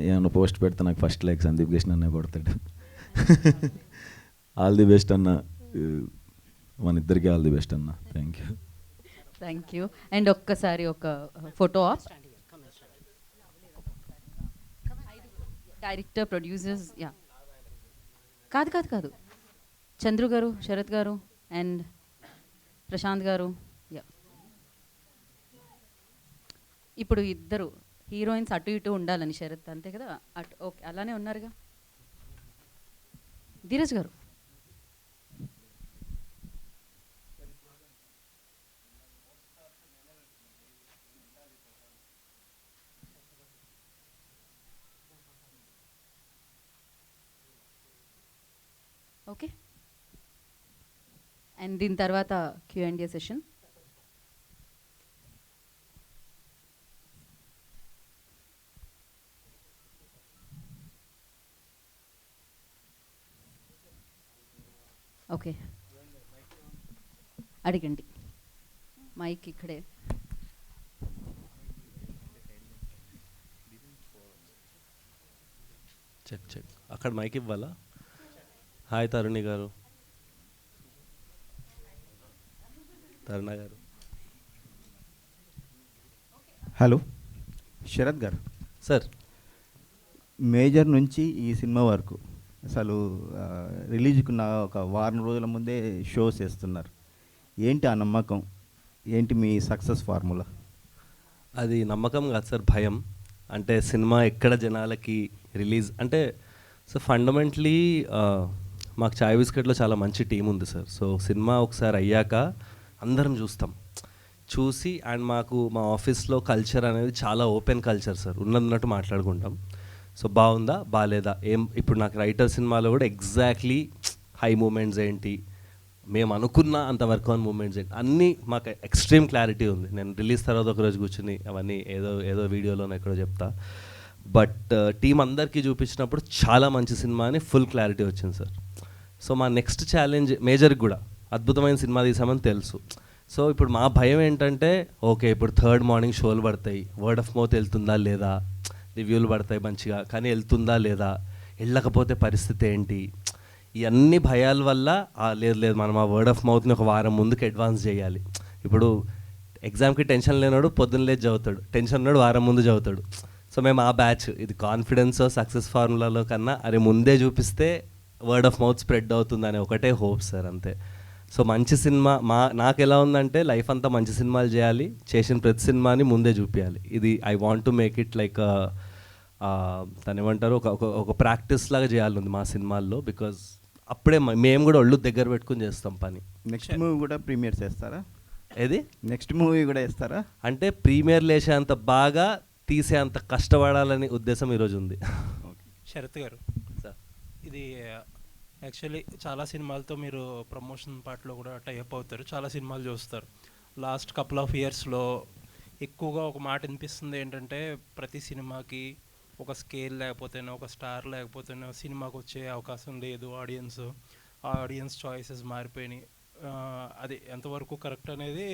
ఏమన్నా పోస్ట్ పెడితే నాకు ఫస్ట్ లైక్ సందీప్ కృష్ణ అన్న కొడతాడు. ఆల్ ది బెస్ట్ అన్న, మన ఇద్దరికి ఆల్ ది బెస్ట్ అన్న. Thank you. అండ్ ఒక్కసారి ఒక photo of director, producers. Yeah కాదు చంద్రు గారు, శరత్ గారు అండ్ ప్రశాంత్ గారు. యా ఇప్పుడు ఇద్దరు హీరోయిన్స్ అటు ఇటు ఉండాలని శరత్, అంతే కదా? అటు ఓకే, అలానే ఉన్నారుగా. ధీరజ్ గారు. ఓకే. అండ్ దీని తర్వాత Q&A సెషన్. ఓకే, అడిగండి. మైక్ ఇక్కడే. చెక్ అక్కడ మైక్ ఇవ్వాలా? హాయ్ తరుణి గారు, తరుణ గారు. హలో శరత్ గారు. సార్, మేజర్ నుంచి ఈ సినిమా వరకు అసలు రిలీజ్కున్న ఒక వారం రోజుల ముందే షోస్ వేస్తున్నారు. ఏంటి ఆ నమ్మకం? ఏంటి మీ సక్సెస్ ఫార్ములా? అది నమ్మకం కాదు సార్, భయం. అంటే సినిమా ఎక్కడ జనాలకి రిలీజ్ అంటే సో ఫండమెంటలీ మాకు చాయ్ బిస్కెట్లో చాలా మంచి టీం ఉంది సార్. సో సినిమా ఒకసారి అయ్యాక అందరం చూసి అండ్ మాకు మా ఆఫీస్లో కల్చర్ అనేది చాలా ఓపెన్ కల్చర్ సార్, ఉన్నట్టు మాట్లాడుకుంటాం. సో బాగుందా బాగాలేదా ఇప్పుడు నాకు రైటర్ సినిమాలో కూడా ఎగ్జాక్ట్లీ హై మూమెంట్స్ ఏంటి, మేము అనుకున్న అంత వర్క్ ఆన్ మూమెంట్స్ ఏంటి, అన్నీ మాకు ఎక్స్ట్రీమ్ క్లారిటీ ఉంది. నేను రిలీజ్ తర్వాత ఒకరోజు కూర్చుని అవన్నీ ఏదో వీడియోలోనే ఎక్కడో చెప్తా. బట్ టీం అందరికీ చూపించినప్పుడు చాలా మంచి సినిమా అని ఫుల్ క్లారిటీ వచ్చింది సార్. సో మా నెక్స్ట్ ఛాలెంజ్ మేజర్కి కూడా అద్భుతమైన సినిమా తీసామని తెలుసు. సో ఇప్పుడు మా భయం ఏంటంటే ఓకే ఇప్పుడు 3rd మార్నింగ్ షోలు పడతాయి, వర్డ్ ఆఫ్ మౌత్ వెళ్తుందా లేదా, రివ్యూలు పడతాయి మంచిగా, కానీ వెళ్తుందా లేదా, వెళ్ళకపోతే పరిస్థితి ఏంటి, ఇవన్నీ భయాల వల్ల లేదు మనం ఆ వర్డ్ ఆఫ్ మౌత్ని ఒక వారం ముందుకు అడ్వాన్స్ చేయాలి. ఇప్పుడు ఎగ్జామ్కి టెన్షన్ లేనాడు పొద్దున్న లేచి చదువుతాడు, టెన్షన్ ఉన్నాడు వారం ముందు చదువుతాడు. సో మేము ఆ బ్యాచ్. ఇది కాన్ఫిడెన్స్ సక్సెస్ ఫార్ములాలో కన్నా అరే ముందే చూపిస్తే వర్డ్ ఆఫ్ మౌత్ స్ప్రెడ్ అవుతుందనే ఒకటే హోప్ సార్, అంతే. సో మంచి సినిమా నాకు ఎలా ఉందంటే లైఫ్ అంతా మంచి సినిమాలు చేయాలి, చేసిన ప్రతి సినిమాని ముందే చూపించాలి. ఇది I want to make it like తను ఏమంటారు ఒక ప్రాక్టీస్ లాగా చేయాలి మా సినిమాల్లో. బికాజ్ అప్పుడే మేము కూడా ఒళ్ళు దగ్గర పెట్టుకుని చేస్తాం పని. నెక్స్ట్ మూవీ కూడా ప్రీమియర్ చేస్తారా? ఏది నెక్స్ట్ మూవీ కూడా వేస్తారా? అంటే ప్రీమియర్ లేసేంత బాగా తీసేంత కష్టపడాలని ఉద్దేశం ఈరోజు ఉంది. శరత్ గారు సార్, ఇది యాక్చువల్లీ చాలా సినిమాలతో మీరు ప్రమోషన్ పార్ట్లో కూడా టైఅప్ అవుతారు, చాలా సినిమాలు చూస్తారు. లాస్ట్ కపుల్ ఆఫ్ ఇయర్స్లో ఎక్కువగా ఒక మాట వినిపిస్తుంది ఏంటంటే ప్రతి సినిమాకి ఒక స్కేల్ లేకపోతేనే, ఒక స్టార్ లేకపోతేనే సినిమాకి వచ్చే అవకాశం లేదు, ఆడియన్స్ చాయిసెస్ మారిపోయినాయి. అది ఎంతవరకు కరెక్ట్ అనేది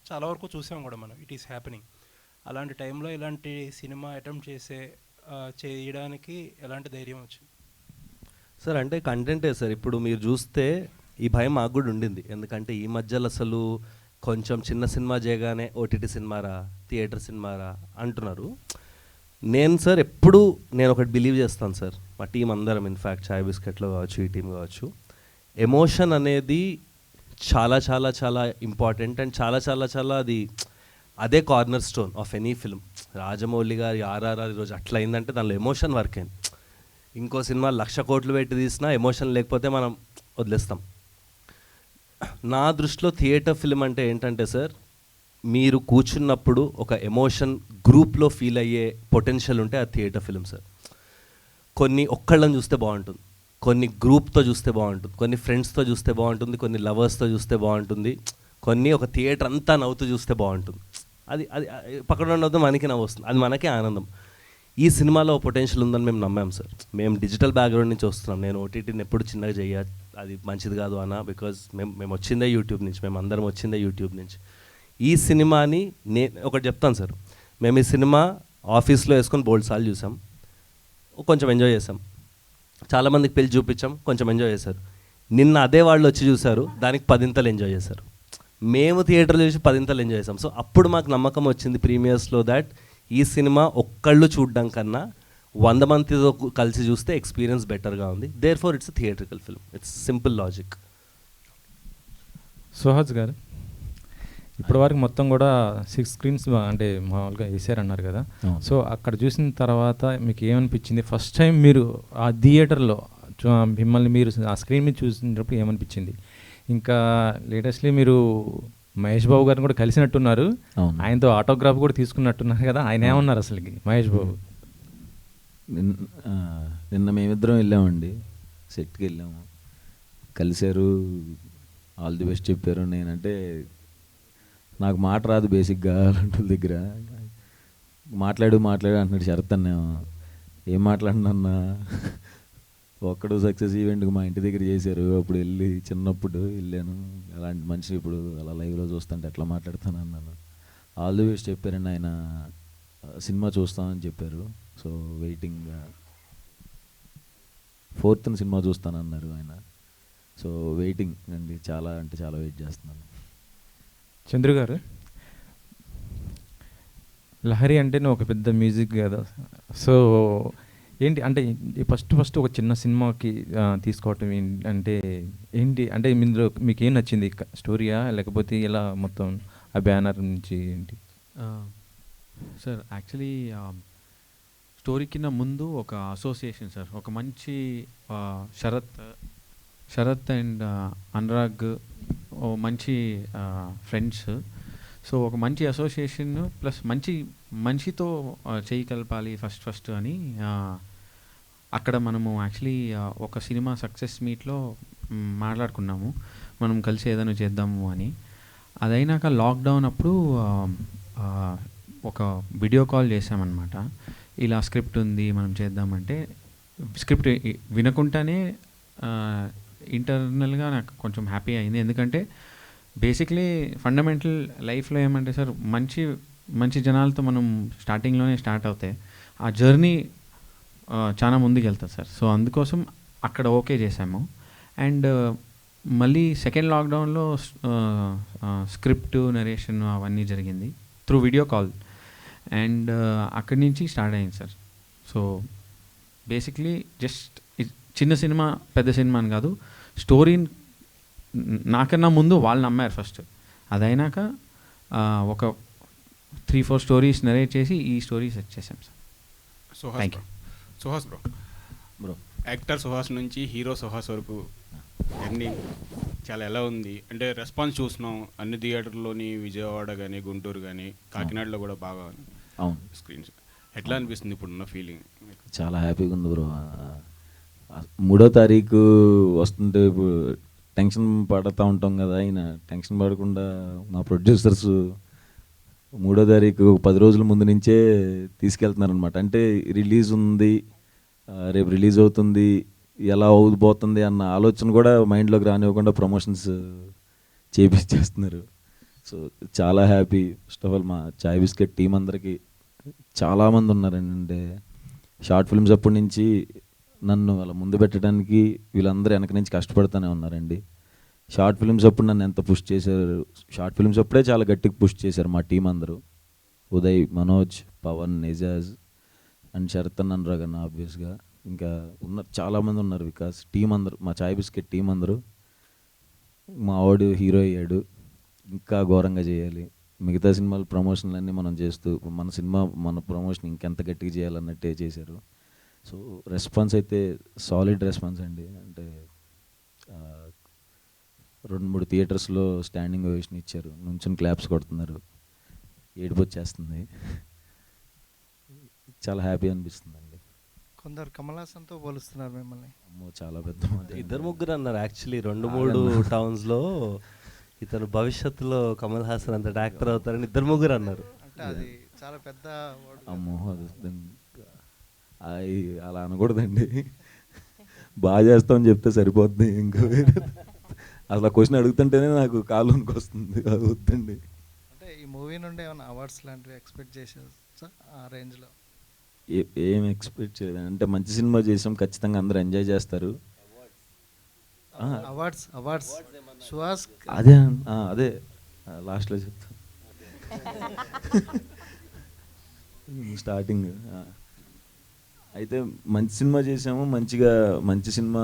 చాలా వరకు చూసాం కూడా మనం, ఇట్ ఈస్ హ్యాపెనింగ్. అలాంటి టైంలో ఇలాంటి సినిమా అటెంప్ట్ చేయడానికి ఎలాంటి ధైర్యం వచ్చింది సార్? అంటే కంటెంటే సార్. ఇప్పుడు మీరు చూస్తే ఈ భయం మాకు కూడా ఉండింది, ఎందుకంటే ఈ మధ్యలో అసలు కొంచెం చిన్న సినిమా చేయగానే ఓటీటీ సినిమారా, థియేటర్ సినిమారా అంటున్నారు. నేను సార్ ఎప్పుడు ఒకటి బిలీవ్ చేస్తాను సార్, మా టీం అందరం ఇన్ఫ్యాక్ట్ చాయ్ బిస్కెట్లో కావచ్చు, ఈ టీం కావచ్చు, ఎమోషన్ అనేది చాలా చాలా చాలా ఇంపార్టెంట్ అండ్ చాలా చాలా చాలా అదే corner stone of any film. Rajamouli గారి ఆర్ఆర్ఆర్ ఈరోజు అట్లా అయిందంటే దానిలో ఎమోషన్ వర్క్ అయింది. ఇంకో సినిమా 1,00,000 కోట్లు పెట్టి తీసినా ఎమోషన్ లేకపోతే మనం వదిలేస్తాం. నా దృష్టిలో థియేటర్ ఫిల్మ్ అంటే ఏంటంటే సార్, మీరు కూర్చున్నప్పుడు ఒక ఎమోషన్ గ్రూప్లో ఫీల్ అయ్యే పొటెన్షియల్ ఉంటే అది థియేటర్ ఫిల్మ్ సార్. కొన్ని ఒక్కళ్ళని చూస్తే బాగుంటుంది, కొన్ని గ్రూప్తో చూస్తే బాగుంటుంది, కొన్ని ఫ్రెండ్స్తో చూస్తే బాగుంటుంది, కొన్ని లవర్స్తో చూస్తే బాగుంటుంది, కొన్ని ఒక థియేటర్ అంతా నవ్వుతూ చూస్తే బాగుంటుంది. అది అది పక్కన ఉండవద్దు, మనకి నవ్వు వస్తుంది, అది మనకే ఆనందం. ఈ సినిమాలో పొటెన్షియల్ ఉందని మేము నమ్మాం సార్. మేము డిజిటల్ బ్యాక్గ్రౌండ్ నుంచి వస్తున్నాం. నేను ఓటీటీని ఎప్పుడు చిన్నగా చేయాలి, అది మంచిది కాదు అన్న, బికాజ్ మేము వచ్చిందే యూట్యూబ్ నుంచి, మేము అందరం వచ్చిందే యూట్యూబ్ నుంచి. ఈ సినిమాని ఒకటి చెప్తాను సార్, మేము ఈ సినిమా ఆఫీస్లో వేసుకొని బోల్డ్ సార్లు చూసాం, కొంచెం ఎంజాయ్ చేసాం, చాలామందికి పెళ్లి చూపించాం, కొంచెం ఎంజాయ్ చేశారు. నిన్న అదే వాళ్ళు వచ్చి చూశారు, దానికి 10 ఎంజాయ్ చేశారు. మేము థియేటర్లో చూసి 10 ఎంజాయ్ చేసాం. సో అప్పుడు మాకు నమ్మకం వచ్చింది ప్రీమియర్స్లో దాట్ ఈ సినిమా ఒక్కళ్ళు చూడడం కన్నా 100 మందితో కలిసి చూస్తే ఎక్స్పీరియన్స్ బెటర్గా ఉంది. Therefore it's theatrical film. It's simple logic. Suhas గారు, ఇప్పటి వరకు మొత్తం కూడా 6 స్క్రీన్స్ అంటే మామూలుగా వేసారన్నారు కదా, సో అక్కడ చూసిన తర్వాత మీకు ఏమనిపించింది? ఫస్ట్ టైం మీరు ఆ థియేటర్లో మిమ్మల్ని మీరు ఆ స్క్రీన్ మీద చూసినప్పుడు ఏమనిపించింది? ఇంకా లేటెస్ట్లీ మీరు మహేష్ బాబు గారిని కూడా కలిసినట్టున్నారు, ఆయనతో ఆటోగ్రాఫ్ కూడా తీసుకున్నట్టున్నారు కదా, ఆయన ఏమన్నారు అసలుకి మహేష్ బాబు? నిన్న మేమిద్దరం వెళ్ళామండి, సెట్కి వెళ్ళాము, కలిశారు, ఆల్ ది బెస్ట్ చెప్పారు. నేనంటే నాకు మాట రాదు బేసిక్గా అలాంటి దగ్గర, మాట్లాడు అంటున్నాడు శరత్ అన్న. ఏం మాట్లాడినన్నా, ఒక్కడు సక్సెస్ ఈవెంట్కి మా ఇంటి దగ్గర చేశారు, అప్పుడు వెళ్ళి చిన్నప్పుడు వెళ్ళాను, అలాంటి మనిషిని ఇప్పుడు అలా లైవ్లో చూస్తుంటే ఎట్లా మాట్లాడతాను అన్నాను. ఆల్ ది బెస్ట్ చెప్పారండి ఆయన, సినిమా చూస్తామని చెప్పారు. సో వెయిటింగ్, 4th సినిమా చూస్తానన్నారు ఆయన. సో వెయిటింగ్ అండి, చాలా అంటే చాలా వెయిట్ చేస్తున్నాను. చంద్రు గారు, లహరి అంటే ఒక పెద్ద మ్యూజిక్ కదా, సో ఏంటి అంటే ఫస్ట్ ఒక చిన్న సినిమాకి తీసుకోవటం అంటే ఏంటి అంటే ఇందులో మీకు ఏం నచ్చింది? స్టోరీయా లేకపోతే ఇలా మొత్తం ఆ బ్యానర్ నుంచి ఏంటి? సార్ యాక్చువల్లీ స్టోరీ కింద ముందు ఒక అసోసియేషన్ సార్, ఒక మంచి శరత్ అండ్ అనురాగ్ మంచి ఫ్రెండ్స్. సో ఒక మంచి అసోసియేషన్ ప్లస్ మనిషితో చేయి కలపాలి ఫస్ట్ అని అక్కడ మనము యాక్చువల్లీ ఒక సినిమా సక్సెస్ మీట్లో మాట్లాడుకున్నాము, మనం కలిసి ఏదైనా చేద్దాము అని. అదైనాక లాక్డౌన్ అప్పుడు ఒక వీడియో కాల్ చేసామన్నమాట. ఇలా స్క్రిప్ట్ ఉంది మనం చేద్దామంటే, స్క్రిప్ట్ వినకుండానే ఇంటర్నల్గా నాకు కొంచెం హ్యాపీ అయింది. ఎందుకంటే బేసిక్లీ ఫండమెంటల్ లైఫ్లో ఏమంటే సార్, మంచి జనాలతో మనం స్టార్టింగ్లోనే స్టార్ట్ అవుతాయి, ఆ జర్నీ చాలా ముందుకు వెళ్తుంది సార్. సో అందుకోసం అక్కడ ఓకే చేసాము. అండ్ మళ్ళీ సెకండ్ లాక్డౌన్లో స్క్రిప్ట్ నరేషన్ అవన్నీ జరిగింది త్రూ వీడియో కాల్. అండ్ అక్కడి నుంచి స్టార్ట్ అయింది సార్. సో బేసిక్లీ జస్ట్ చిన్న సినిమా పెద్ద సినిమా అని కాదు, స్టోరీని నాకన్నా ముందు వాళ్ళు నమ్మారు ఫస్ట్. అదైనాక ఒక 3-4 స్టోరీస్ నరేట్ చేసి ఈ స్టోరీ సెట్ చేసాం sir. Suhas bro actor Suhas నుంచి హీరో సుహాస్ వరకు జర్నీ చాలా ఎలా ఉంది అంటే రెస్పాన్స్ చూస్తున్నాం అన్ని థియేటర్లోని, విజయవాడ కానీ గుంటూరు కానీ కాకినాడలో కూడా బాగా అవును స్క్రీన్స్. ఎట్లా అనిపిస్తుంది ఇప్పుడున్న ఫీలింగ్? చాలా హ్యాపీగా ఉంది బ్రో. 3వ తారీఖు వస్తుంటే ఇప్పుడు టెన్షన్ పడుతూ ఉంటాం కదా, ఆయన టెన్షన్ పడకుండా మా ప్రొడ్యూసర్స్ 3వ తారీఖు 10 రోజుల ముందు నుంచే తీసుకెళ్తున్నారనమాట. అంటే రిలీజ్ ఉంది, రేపు రిలీజ్ అవుతుంది, ఎలా అవుపోతుంది అన్న ఆలోచన కూడా మైండ్లోకి రానివ్వకుండా ప్రమోషన్స్ చేపిచ్చేస్తున్నారు. సో చాలా హ్యాపీ. ఫస్ట్ ఆఫ్ ఆల్ మా చాయ్ బిస్కెట్ టీం అందరికీ చాలామంది ఉన్నారండి. అంటే షార్ట్ ఫిల్మ్స్ అప్పటి నుంచి నన్ను అలా ముందు పెట్టడానికి వీళ్ళందరూ వెనక నుంచి కష్టపడుతూనే ఉన్నారండి. షార్ట్ ఫిల్మ్స్ అప్పుడు నన్ను ఎంత పుష్ చేశారు, షార్ట్ ఫిల్మ్స్ అప్పుడే చాలా గట్టిగా పుష్ చేశారు మా టీం అందరూ. ఉదయ్, మనోజ్, పవన్, ఎజాజ్ అండ్ శరత్ అనురాగ్ అన్న ఆబ్వియస్గా, ఇంకా ఉన్నారు చాలామంది ఉన్నారు. వికాస్ టీం అందరూ, మా చాయ్ బిస్కెట్ టీం అందరూ. మా వాడు హీరో అయ్యాడు, ఇంకా ఘోరంగా చేయాలి. మిగతా సినిమాలు ప్రమోషన్లన్నీ మనం చేస్తూ మన సినిమా మన ప్రమోషన్ ఇంకెంత గట్టిగా చేయాలన్నట్టే చేశారు. సో రెస్పాన్స్ అయితే సాలిడ్ రెస్పాన్స్ అండి. అంటే 2-3 థియేటర్స్లో స్టాండింగ్ ఓవేషన్ ఇచ్చారు, నుంచుని క్లాప్స్ కొడుతున్నారు, ఏడుపు వచ్చేస్తుంది. చాలా హ్యాపీ అనిపిస్తుంది అండి. కొందరు కమల్ హాసన్తో పోలుస్తున్నారు మిమ్మల్ని. అమ్మో చాలా పెద్ద మాట. 2-3 అన్నారు యాక్చువల్లీ. 2-3 టౌన్స్లో ఇతను భవిష్యత్తులో కమల్ హాసన్ అంత యాక్టర్ అవుతారని 2-3 అన్నారు. అంటే అది చాలా పెద్ద అమ్మో అది అలా అనకూడదండి. బాగా చేస్తామని చెప్తే సరిపోద్ది. ఇంకా అసలు క్వశ్చన్ అడుగుతుంటేనే నాకు కాలునికి వస్తుంది, అది వద్దండి. అంటే ఈ మూవీ నుండి ఏమైనా అవార్డ్స్ లాంటివి ఎక్స్పెక్ట్ చేశారు ఆ రేంజ్లో? ఏం ఎక్స్పెక్ట్ చేయలేదు. అంటే మంచి సినిమా చేసాం, ఖచ్చితంగా అందరూ ఎంజాయ్ చేస్తారు. అవార్డ్స్ సుహాస్ అదే లాస్ట్లో చెప్తాను. స్టార్టింగ్ అయితే మంచి సినిమా చేసాము, మంచి సినిమా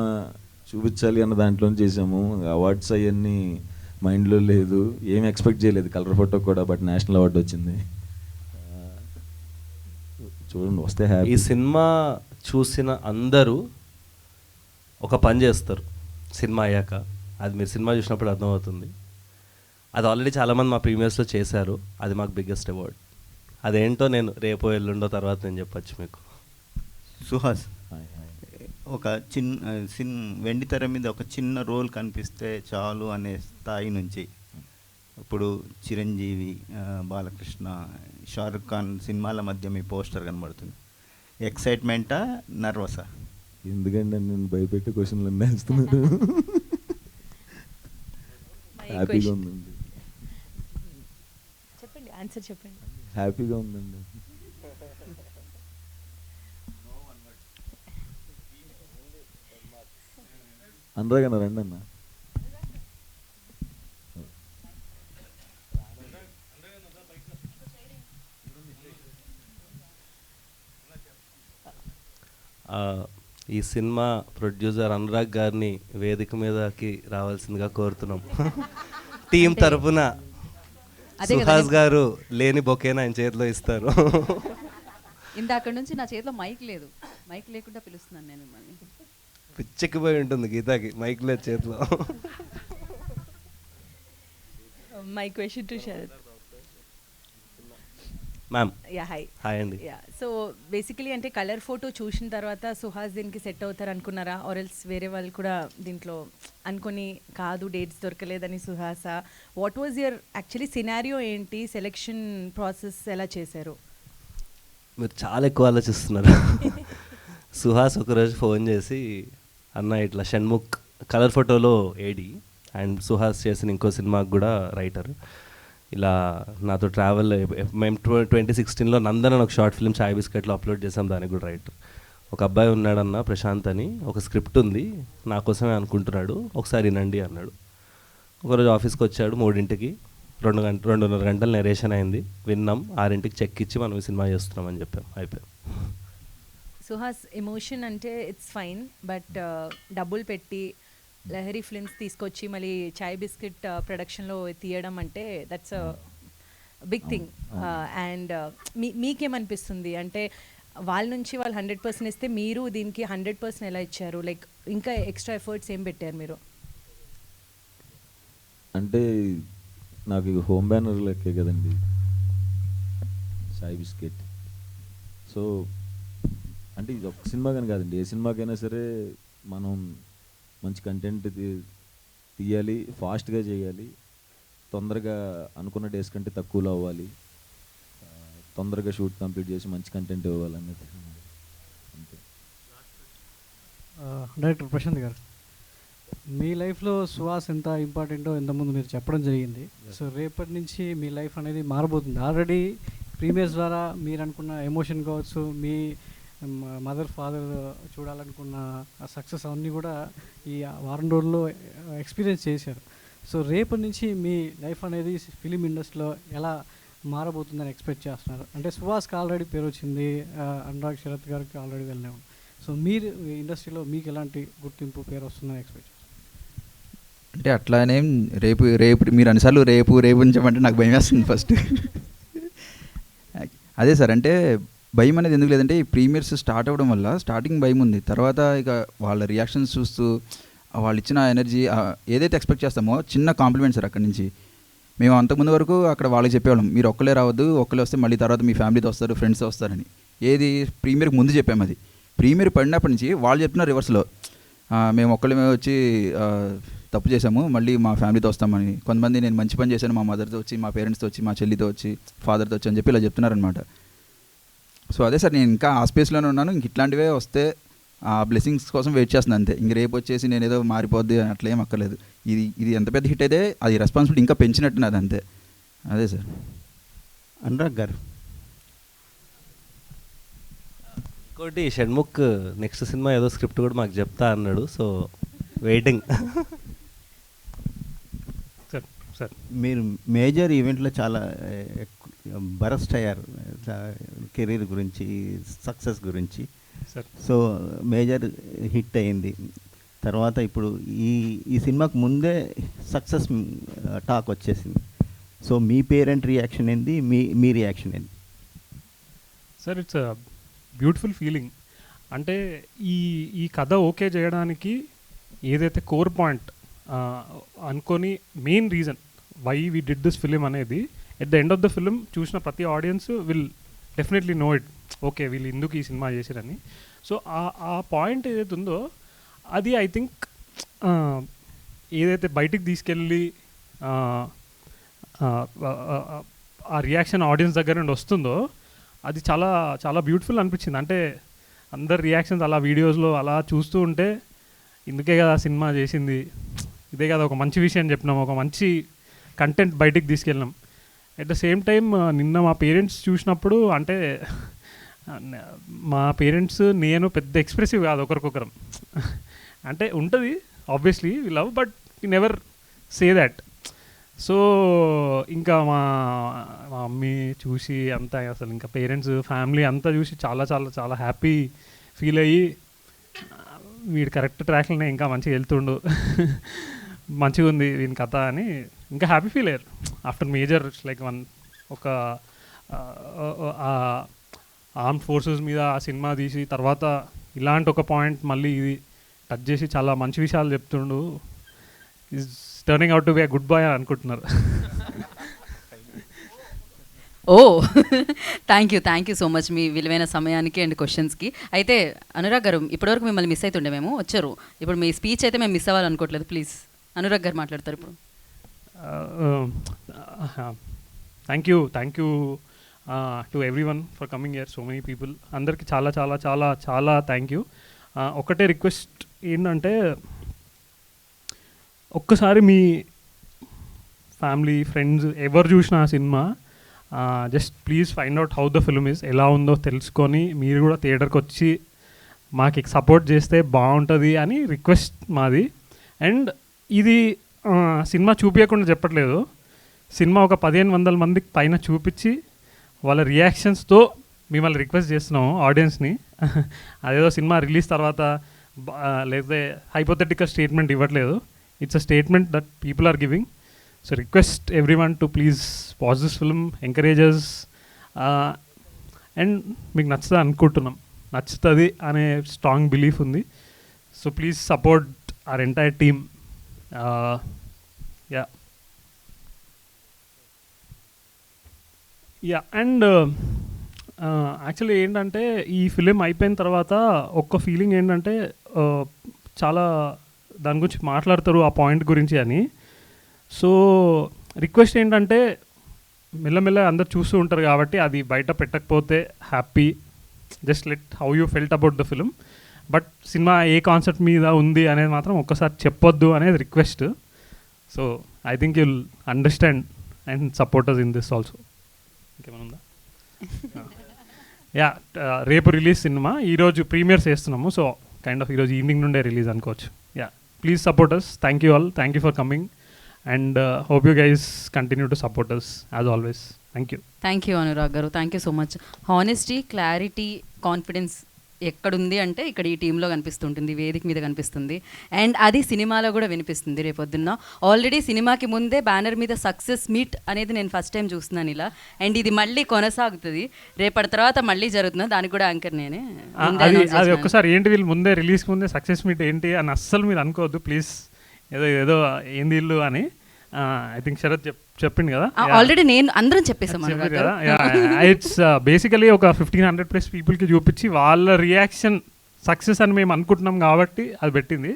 చూపించాలి అన్న దాంట్లో చేసాము. అవార్డ్స్ అవన్నీ మైండ్లో లేదు, ఏం ఎక్స్పెక్ట్ చేయలేదు. కలర్ ఫోటో కూడా, బట్ నేషనల్ అవార్డు వచ్చింది. చూడండి వస్తే హ్యాపీ. ఈ సినిమా చూసిన అందరూ ఒక పని చేస్తారు సినిమా అయ్యాక, అది మీరు సినిమా చూసినప్పుడు అర్థమవుతుంది. అది ఆల్రెడీ చాలామంది మా ప్రీమియర్స్లో చేశారు, అది మాకు బిగ్గెస్ట్ అవార్డ్. అదేంటో నేను రేపో ఎల్లుండో తర్వాత నేను చెప్పచ్చు మీకు. సుహాస్, ఒక వెండి తెర మీద ఒక చిన్న రోల్ కనిపిస్తే చాలు అనే స్థాయి నుంచి ఇప్పుడు చిరంజీవి, బాలకృష్ణ, షారుఖ్ ఖాన్ సినిమాల మధ్య మీ పోస్టర్ కనబడుతుంది. ఎక్సైట్మెంటా, నర్వసా? ఎందుకంటే నేను భయపెట్టే క్వశ్చన్లు అన్నీ వేస్తున్నారు. హ్యాపీగా ఉందండి. చెప్పండి, ఆన్సర్ చెప్పండి. హ్యాపీగా ఉందండి. అనురాగ్ అన్న రండి అన్న. ఈ సినిమా ప్రొడ్యూసర్ అనురాగ్ గారిని వేదిక మీదకి రావాల్సిందిగా కోరుతున్నాం. టీం తరపున సుహాస్ గారు లేని బొకేనా ఆయన చేతిలో ఇస్తారు. ఇందాక నుంచి నా చేతిలో మైక్ లేదు, మైక్ లేకుండా పిలుస్తున్నాను నేను మిమ్మల్ని. పిచ్చెక్కిపోయి ఉంటుంది గీతాకి, మైక్ లేదు చేతిలో. My question to Sharath ma'am. Yeah hi. Hi అండి. యా సో బేసికలీ అంటే కలర్ ఫోటో చూసిన తర్వాత సుహాస్ దీనికి సెట్ అవుతారు అనుకున్నారా, ఆర్ ఎల్స్ వేరే వాళ్ళు కూడా దీంట్లో అనుకొని కాదు డేట్స్ దొరకలేదని సుహాసా? What was your actually scenario ఏంటి, సెలెక్షన్ ప్రాసెస్ ఎలా చేశారు? మీరు చాలా ఎక్కువ ఆలోచిస్తున్నారు. సుహాస్ ఒకరోజు ఫోన్ చేసి, అన్న ఇట్లా షణ్ముఖ్ కలర్ ఫోటోలో ఏడి అండ్ సుహాస్ చేసిన ఇంకో సినిమాకి కూడా రైటర్, ఇలా నాతో ట్రావెల్ మేము 2016లో నందన్ అని ఒక షార్ట్ ఫిల్మ్ చాయ్ బిస్కెట్లో అప్లోడ్ చేసాం, దానికి కూడా రైటర్ ఒక అబ్బాయి ఉన్నాడన్న ప్రశాంత్ అని, ఒక స్క్రిప్ట్ ఉంది నా కోసమే అనుకుంటున్నాడు, ఒకసారి వినండి అన్నాడు. ఒకరోజు ఆఫీస్కి వచ్చాడు 3 గంటలకి, 2.5 గంటలు నెరేషన్ అయింది, విన్నాం, 6ంటికి చెక్ ఇచ్చి మనం ఈ సినిమా చేస్తున్నాం అని చెప్పాం, అయిపోయాం. సుహాస్, ఎమోషన్ అంటే ఇట్స్ ఫైన్, బట్ డబ్బులు పెట్టి లహరి ఫిల్మ్స్ తీసుకొచ్చి మళ్ళీ చాయ్ బిస్కెట్ ప్రొడక్షన్లో తీయడం అంటే దట్స్ బిగ్ థింగ్. అండ్ మీకేమనిపిస్తుంది అంటే వాళ్ళ నుంచి వాళ్ళు 100% ఇస్తే మీరు దీనికి 100% ఎలా ఇచ్చారు? లైక్ ఇంకా ఎక్స్ట్రా ఎఫర్ట్స్ ఏం పెట్టారు మీరు? అంటే నాకు ఇది హోమ్ బ్యానర్ లెక్కే కదండి చాయ్ బిస్కెట్. సో అంటే ఇది ఒక సినిమా కానీ కాదండి, ఏ సినిమాకైనా సరే మనం మంచి కంటెంట్ తీయాలి, ఫాస్ట్గా చేయాలి, తొందరగా అనుకున్న డేస్ కంటే తక్కువలో అవ్వాలి, తొందరగా షూట్ కంప్లీట్ చేసి మంచి కంటెంట్ ఇవ్వాలనేది అంతే. డైరెక్టర్ ప్రశాంత్ గారు, మీ లైఫ్లో సుహాస్ ఎంత ఇంపార్టెంటో ఇంతకుముందు మీరు చెప్పడం జరిగింది. సో రేపటి నుంచి మీ లైఫ్ అనేది మారబోతుంది. ఆల్రెడీ ప్రీమియర్స్ ద్వారా మీరు అనుకున్న ఎమోషన్ కావచ్చు, మీ మదర్ ఫాదర్ చూడాలనుకున్న సక్సెస్ అవన్నీ కూడా ఈ వారం రోజుల్లో ఎక్స్పీరియన్స్ చేశారు. సో రేపటి నుంచి మీ లైఫ్ అనేది ఫిలిం ఇండస్ట్రీలో ఎలా మారబోతుందని ఎక్స్పెక్ట్ చేస్తున్నారు? అంటే సుహాస్కి ఆల్రెడీ పేరు వచ్చింది, అనురాగ్ శరత్ గారికి ఆల్రెడీ వెళ్ళాము. సో మీరు ఇండస్ట్రీలో మీకు ఎలాంటి గుర్తింపు పేరు వస్తుందని ఎక్స్పెక్ట్ చేస్తారు? అంటే అట్లానే రేపు రేపు మీరు అన్నిసార్లు రేపు రేపు ఉంచమంటే నాకు భయం వేస్తుంది ఫస్ట్. అదే సార్, అంటే భయం అనేది ఎందుకు లేదంటే ఈ ప్రీమియర్స్ స్టార్ట్ అవ్వడం వల్ల స్టార్టింగ్ భయం ఉంది, తర్వాత ఇక వాళ్ళ రియాక్షన్స్ చూస్తూ వాళ్ళు ఇచ్చిన ఎనర్జీ ఏదైతే ఎక్స్పెక్ట్ చేస్తామో చిన్న కాంప్లిమెంట్ సార్. అక్కడి నుంచి మేము అంతకుముందు వరకు అక్కడ వాళ్ళకి చెప్పేవాళ్ళం, మీరు ఒక్కలే రావద్దు, ఒక్కలే వస్తే మళ్ళీ తర్వాత మీ ఫ్యామిలీతో వస్తారు, ఫ్రెండ్స్తో వస్తారని. ఏది ప్రీమియర్కి ముందు చెప్పాము, అది ప్రీమియర్ పడినప్పటి నుంచి వాళ్ళు చెప్తున్నారు రివర్స్లో, మేము ఒక్కళ్ళమే వచ్చి తప్పు చేసాము, మళ్ళీ మా ఫ్యామిలీతో వస్తామని. కొంతమంది నేను మంచి పని చేశాను మా మదర్తో వచ్చి, మా పేరెంట్స్తో వచ్చి, మా చెల్లితో వచ్చి, ఫాదర్తో వచ్చి అని చెప్పి ఇలా చెప్తున్నారనమాట. సో అదే సార్, నేను ఇంకా ఆ స్పేస్లోనే ఉన్నాను. ఇంక ఇట్లాంటివే వస్తే ఆ బ్లెస్సింగ్స్ కోసం వెయిట్ చేస్తున్నాను అంతే. ఇంక రేపు వచ్చేసి నేను ఏదో మారిపోద్ది అట్లా ఏం అక్కర్లేదు. ఇది ఎంత పెద్ద హిట్ అయితే అది రెస్పాన్సిబిలిటీ ఇంకా పెంచినట్టున్నది అంతే. అదే సార్. అనురాగ్ గారు, ఇంకోటి షణ్ముఖ్ నెక్స్ట్ సినిమా ఏదో స్క్రిప్ట్ కూడా మాకు చెప్తా అన్నాడు, సో వెయిటింగ్. సార్ మీరు మేజర్ ఈవెంట్లో చాలా బరస్ట్ అయ్యారు కెరీర్ గురించి, సక్సెస్ గురించి. సో మేజర్ హిట్ అయింది, తర్వాత ఇప్పుడు ఈ సినిమాకు ముందే సక్సెస్ టాక్ వచ్చేసింది. సో మీ పేరెంట్ రియాక్షన్ ఏంది, మీ రియాక్షన్ ఏంది? Sir, it's a beautiful feeling. అంటే ఈ కథ ఓకే చేయడానికి ఏదైతే కోర్ పాయింట్ అనుకొని main reason why we did this film అనేది at the end of the film చూసిన ప్రతి audience will definitely know it, okay వీళ్ళు ఎందుకు ఈ సినిమా చేశారని. సో ఆ పాయింట్ ఏదైతే ఉందో అది ఐ థింక్ ఏదైతే బయటికి తీసుకెళ్ళి ఆ రియాక్షన్ ఆడియన్స్ దగ్గర నుండి వస్తుందో అది చాలా చాలా బ్యూటిఫుల్ అనిపించింది. అంటే అందరు రియాక్షన్స్ అలా వీడియోస్లో అలా చూస్తూ ఉంటే ఇందుకే కదా సినిమా చేసింది, ఇదే కదా ఒక మంచి విషయం చెప్పినాం, ఒక మంచి కంటెంట్ బయటికి తీసుకెళ్ళినాం. అట్ ద సేమ్ టైం నిన్న మా పేరెంట్స్ చూసినప్పుడు, అంటే మా పేరెంట్స్ నేను పెద్ద ఎక్స్ప్రెసివ్ కాదు ఒకరికొకరం, అంటే ఉంటుంది obviously we love, but we never say that. So ఇంకా మా మమ్మీ చూసి అంతా అసలు ఇంకా పేరెంట్స్ ఫ్యామిలీ అంతా చూసి చాలా చాలా చాలా హ్యాపీ ఫీల్ అయ్యి, వీడు కరెక్ట్ ట్రాక్లోనే ఇంకా మంచిగా వెళ్తుండు, మంచిగా ఉంది వీని కథ అని ఇంకా హ్యాపీ ఫీల్ అయ్యారు. ఆఫ్టర్ మేజర్ లైక్ ఒక ఆర్మ్డ్ ఫోర్సెస్ మీద ఆ సినిమా తీసి తర్వాత ఇలాంటి ఒక పాయింట్ మళ్ళీ ఇది టచ్ చేసి చాలా మంచి విషయాలు చెప్తుండు, is turning out to be a good boy అనుకుంటున్నారు. Oh thank you so much మీ విలువైన సమయానికి అండ్ క్వశ్చన్స్కి. అయితే అనురాగ్ గారు, ఇప్పటివరకు మిమ్మల్ని మిస్ అవుతుండే, మేము వచ్చారు, ఇప్పుడు మీ స్పీచ్ అయితే మేము మిస్ అవ్వాలనుకోవట్లేదు. ప్లీజ్ అనురాగ్ గారు మాట్లాడతారు ఇప్పుడు. Thank you to every one for coming here, so many people, అందరికీ చాలా చాలా చాలా చాలా థ్యాంక్ యూ. ఒకటే రిక్వెస్ట్ ఏంటంటే, ఒక్కసారి మీ ఫ్యామిలీ ఫ్రెండ్స్ ఎవరు చూసిన ఆ cinema just please find out how the film is, ఎలా ఉందో తెలుసుకొని మీరు కూడా థియేటర్కి వచ్చి మాకు సపోర్ట్ చేస్తే బాగుంటుంది అని రిక్వెస్ట్ మాది. అండ్ ఇది సినిమా చూపించకుండా చెప్పట్లేదు, సినిమా ఒక 1500 మందికి పైన చూపించి వాళ్ళ రియాక్షన్స్తో మిమ్మల్ని రిక్వెస్ట్ చేస్తున్నాము ఆడియన్స్ని. అదేదో సినిమా రిలీజ్ తర్వాత లేకపోతే హైపోథెటికల్ స్టేట్మెంట్ ఇవ్వట్లేదు. It's a statement that people are giving. So request everyone to please watch this film, encourages. And మీకు నచ్చుతుంది అనుకుంటున్నాం, నచ్చుతుంది అనే స్ట్రాంగ్ బిలీఫ్ ఉంది. So please support our entire team. And actually ఏంటంటే ఈ ఫిలిం అయిపోయిన తర్వాత ఒక్క ఫీలింగ్ ఏంటంటే చాలా దాని గురించి మాట్లాడతారు ఆ పాయింట్ గురించి అని. సో రిక్వెస్ట్ ఏంటంటే మెల్లమెల్ల అందరు చూస్తూ ఉంటారు కాబట్టి అది బయట పెట్టకపోతే happy. Just let how you felt about the film. But cinema A concept మీద ఉంది అనేది మాత్రం ఒక్కసారి చెప్పొద్దు అనేది request. So I think you'll understand and supporters in this also. ఇంకేమైనా ఉందా? రేపు రిలీజ్ సినిమా, ఈరోజు ప్రీమియర్స్ చేస్తున్నాము. సో కైండ్ ఆఫ్ ఈరోజు ఈవినింగ్ నుండే రిలీజ్ అనుకోవచ్చు. Please support us. Thank you all. Thank you for coming and hope you guys continue to support us as always. Thank you. Thank you Anurag garu. Thank you so much. Honesty, clarity, confidence ఎక్కడుంది అంటే ఇక్కడ ఈ టీంలో కనిపిస్తుంటుంది, వేదిక మీద కనిపిస్తుంది. అండ్ అది సినిమాలో కూడా వినిపిస్తుంది రేపొద్దున్న. ఆల్రెడీ సినిమాకి ముందే బ్యానర్ మీద సక్సెస్ మీట్ అనేది నేను ఫస్ట్ టైం చూస్తున్నాను ఇలా. అండ్ ఇది మళ్ళీ కొనసాగుతుంది, రేపటి తర్వాత మళ్ళీ జరుగుతుంది. దానికి కూడా యాంకర్ నేనే. అది ఒక్కసారి ఏంటి వీళ్ళు ముందే రిలీజ్కి ముందే సక్సెస్ మీట్ ఏంటి అని అస్సలు మీరు అనుకోవద్దు ప్లీజ్. ఏదో ఏంది ఇల్లు అని ఐ థింక్ శరత్ చెప్పింది కదా. ఆల్రెడీ నేను అందరం చెప్పేసాం కదా. ఇట్స్ బేసికలీ ఒక 1500+ పీపుల్కి చూపించి వాళ్ళ రియాక్షన్ సక్సెస్ అని మేము అనుకుంటున్నాం కాబట్టి అది పెట్టింది.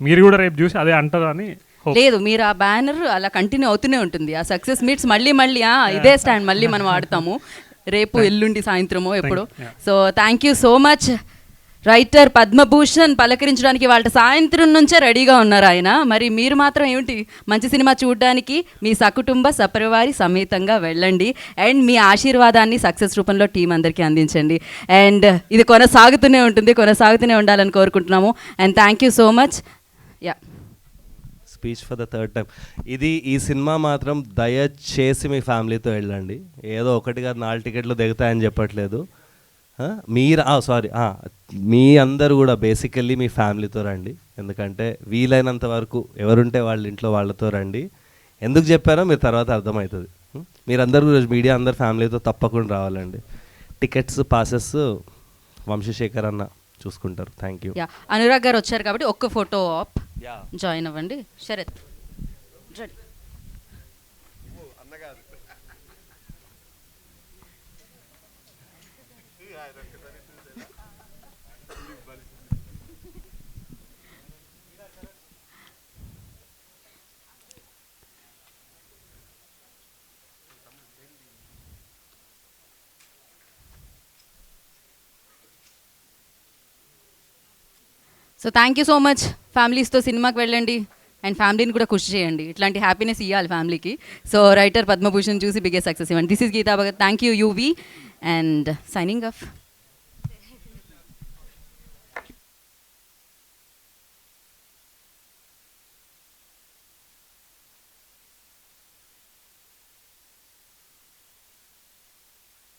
మీరు కూడా రేపు చూసి అదే అంటారు అని. లేదు, మీరు ఆ బ్యానర్ అలా కంటిన్యూ అవుతూనే ఉంటుంది. ఆ సక్సెస్ మీట్స్ మళ్ళీ ఇదే స్టాండ్ మళ్ళీ మనం ఆడతాము రేపు, ఎల్లుండి సాయంత్రమో ఎప్పుడు. So thank you so much. Writer Padmabhushan పలకరించడానికి వాళ్ళ సాయంత్రం నుంచే రెడీగా ఉన్నారు ఆయన. మరి మీరు మాత్రం ఏమిటి, మంచి సినిమా చూడడానికి మీ సకుటుంబ సపరివారి సమేతంగా వెళ్ళండి అండ్ మీ ఆశీర్వాదాన్ని సక్సెస్ రూపంలో టీం అందరికీ అందించండి. అండ్ ఇది కొనసాగుతూనే ఉంటుంది, కొనసాగుతూనే ఉండాలని కోరుకుంటున్నాము. And thank you so much. Speech for the third time. ఈ సినిమా మాత్రం దయచేసి మీ ఫ్యామిలీతో వెళ్ళండి. ఏదో 1-4 టికెట్లు దిగుతాయని చెప్పట్లేదు. మీ అందరూ కూడా బేసికల్లీ మీ ఫ్యామిలీతో రండి. ఎందుకంటే వీలైనంత వరకు ఎవరుంటే వాళ్ళ ఇంట్లో వాళ్ళతో రండి. ఎందుకు చెప్పారో మీరు తర్వాత అర్థమవుతుంది. మీరందరూ మీడియా అందరు ఫ్యామిలీతో తప్పకుండా రావాలండి. టికెట్స్, పాసెస్ వంశీశేఖర్ అన్న చూసుకుంటారు. Thank you. అనురాగ్ గారు వచ్చారు కాబట్టి ఒక్క ఫోటో ఆప్ జాయిన్ అవ్వండి. Sharath ready. So thank you so much. ఫ్యామిలీస్తో సినిమాకి వెళ్ళండి అండ్ ఫ్యామిలీని కూడా ఖుషి చేయండి. ఇట్లాంటి హ్యాపీనెస్ ఇవ్వాలి ఫ్యామిలీకి. సో రైటర్ పద్మభూషణ్ చూసి బిగ్గెస్ట్ సక్సెస్ ఇవ్వండి. This is Geetha Bhagat. Thank you UV and signing of.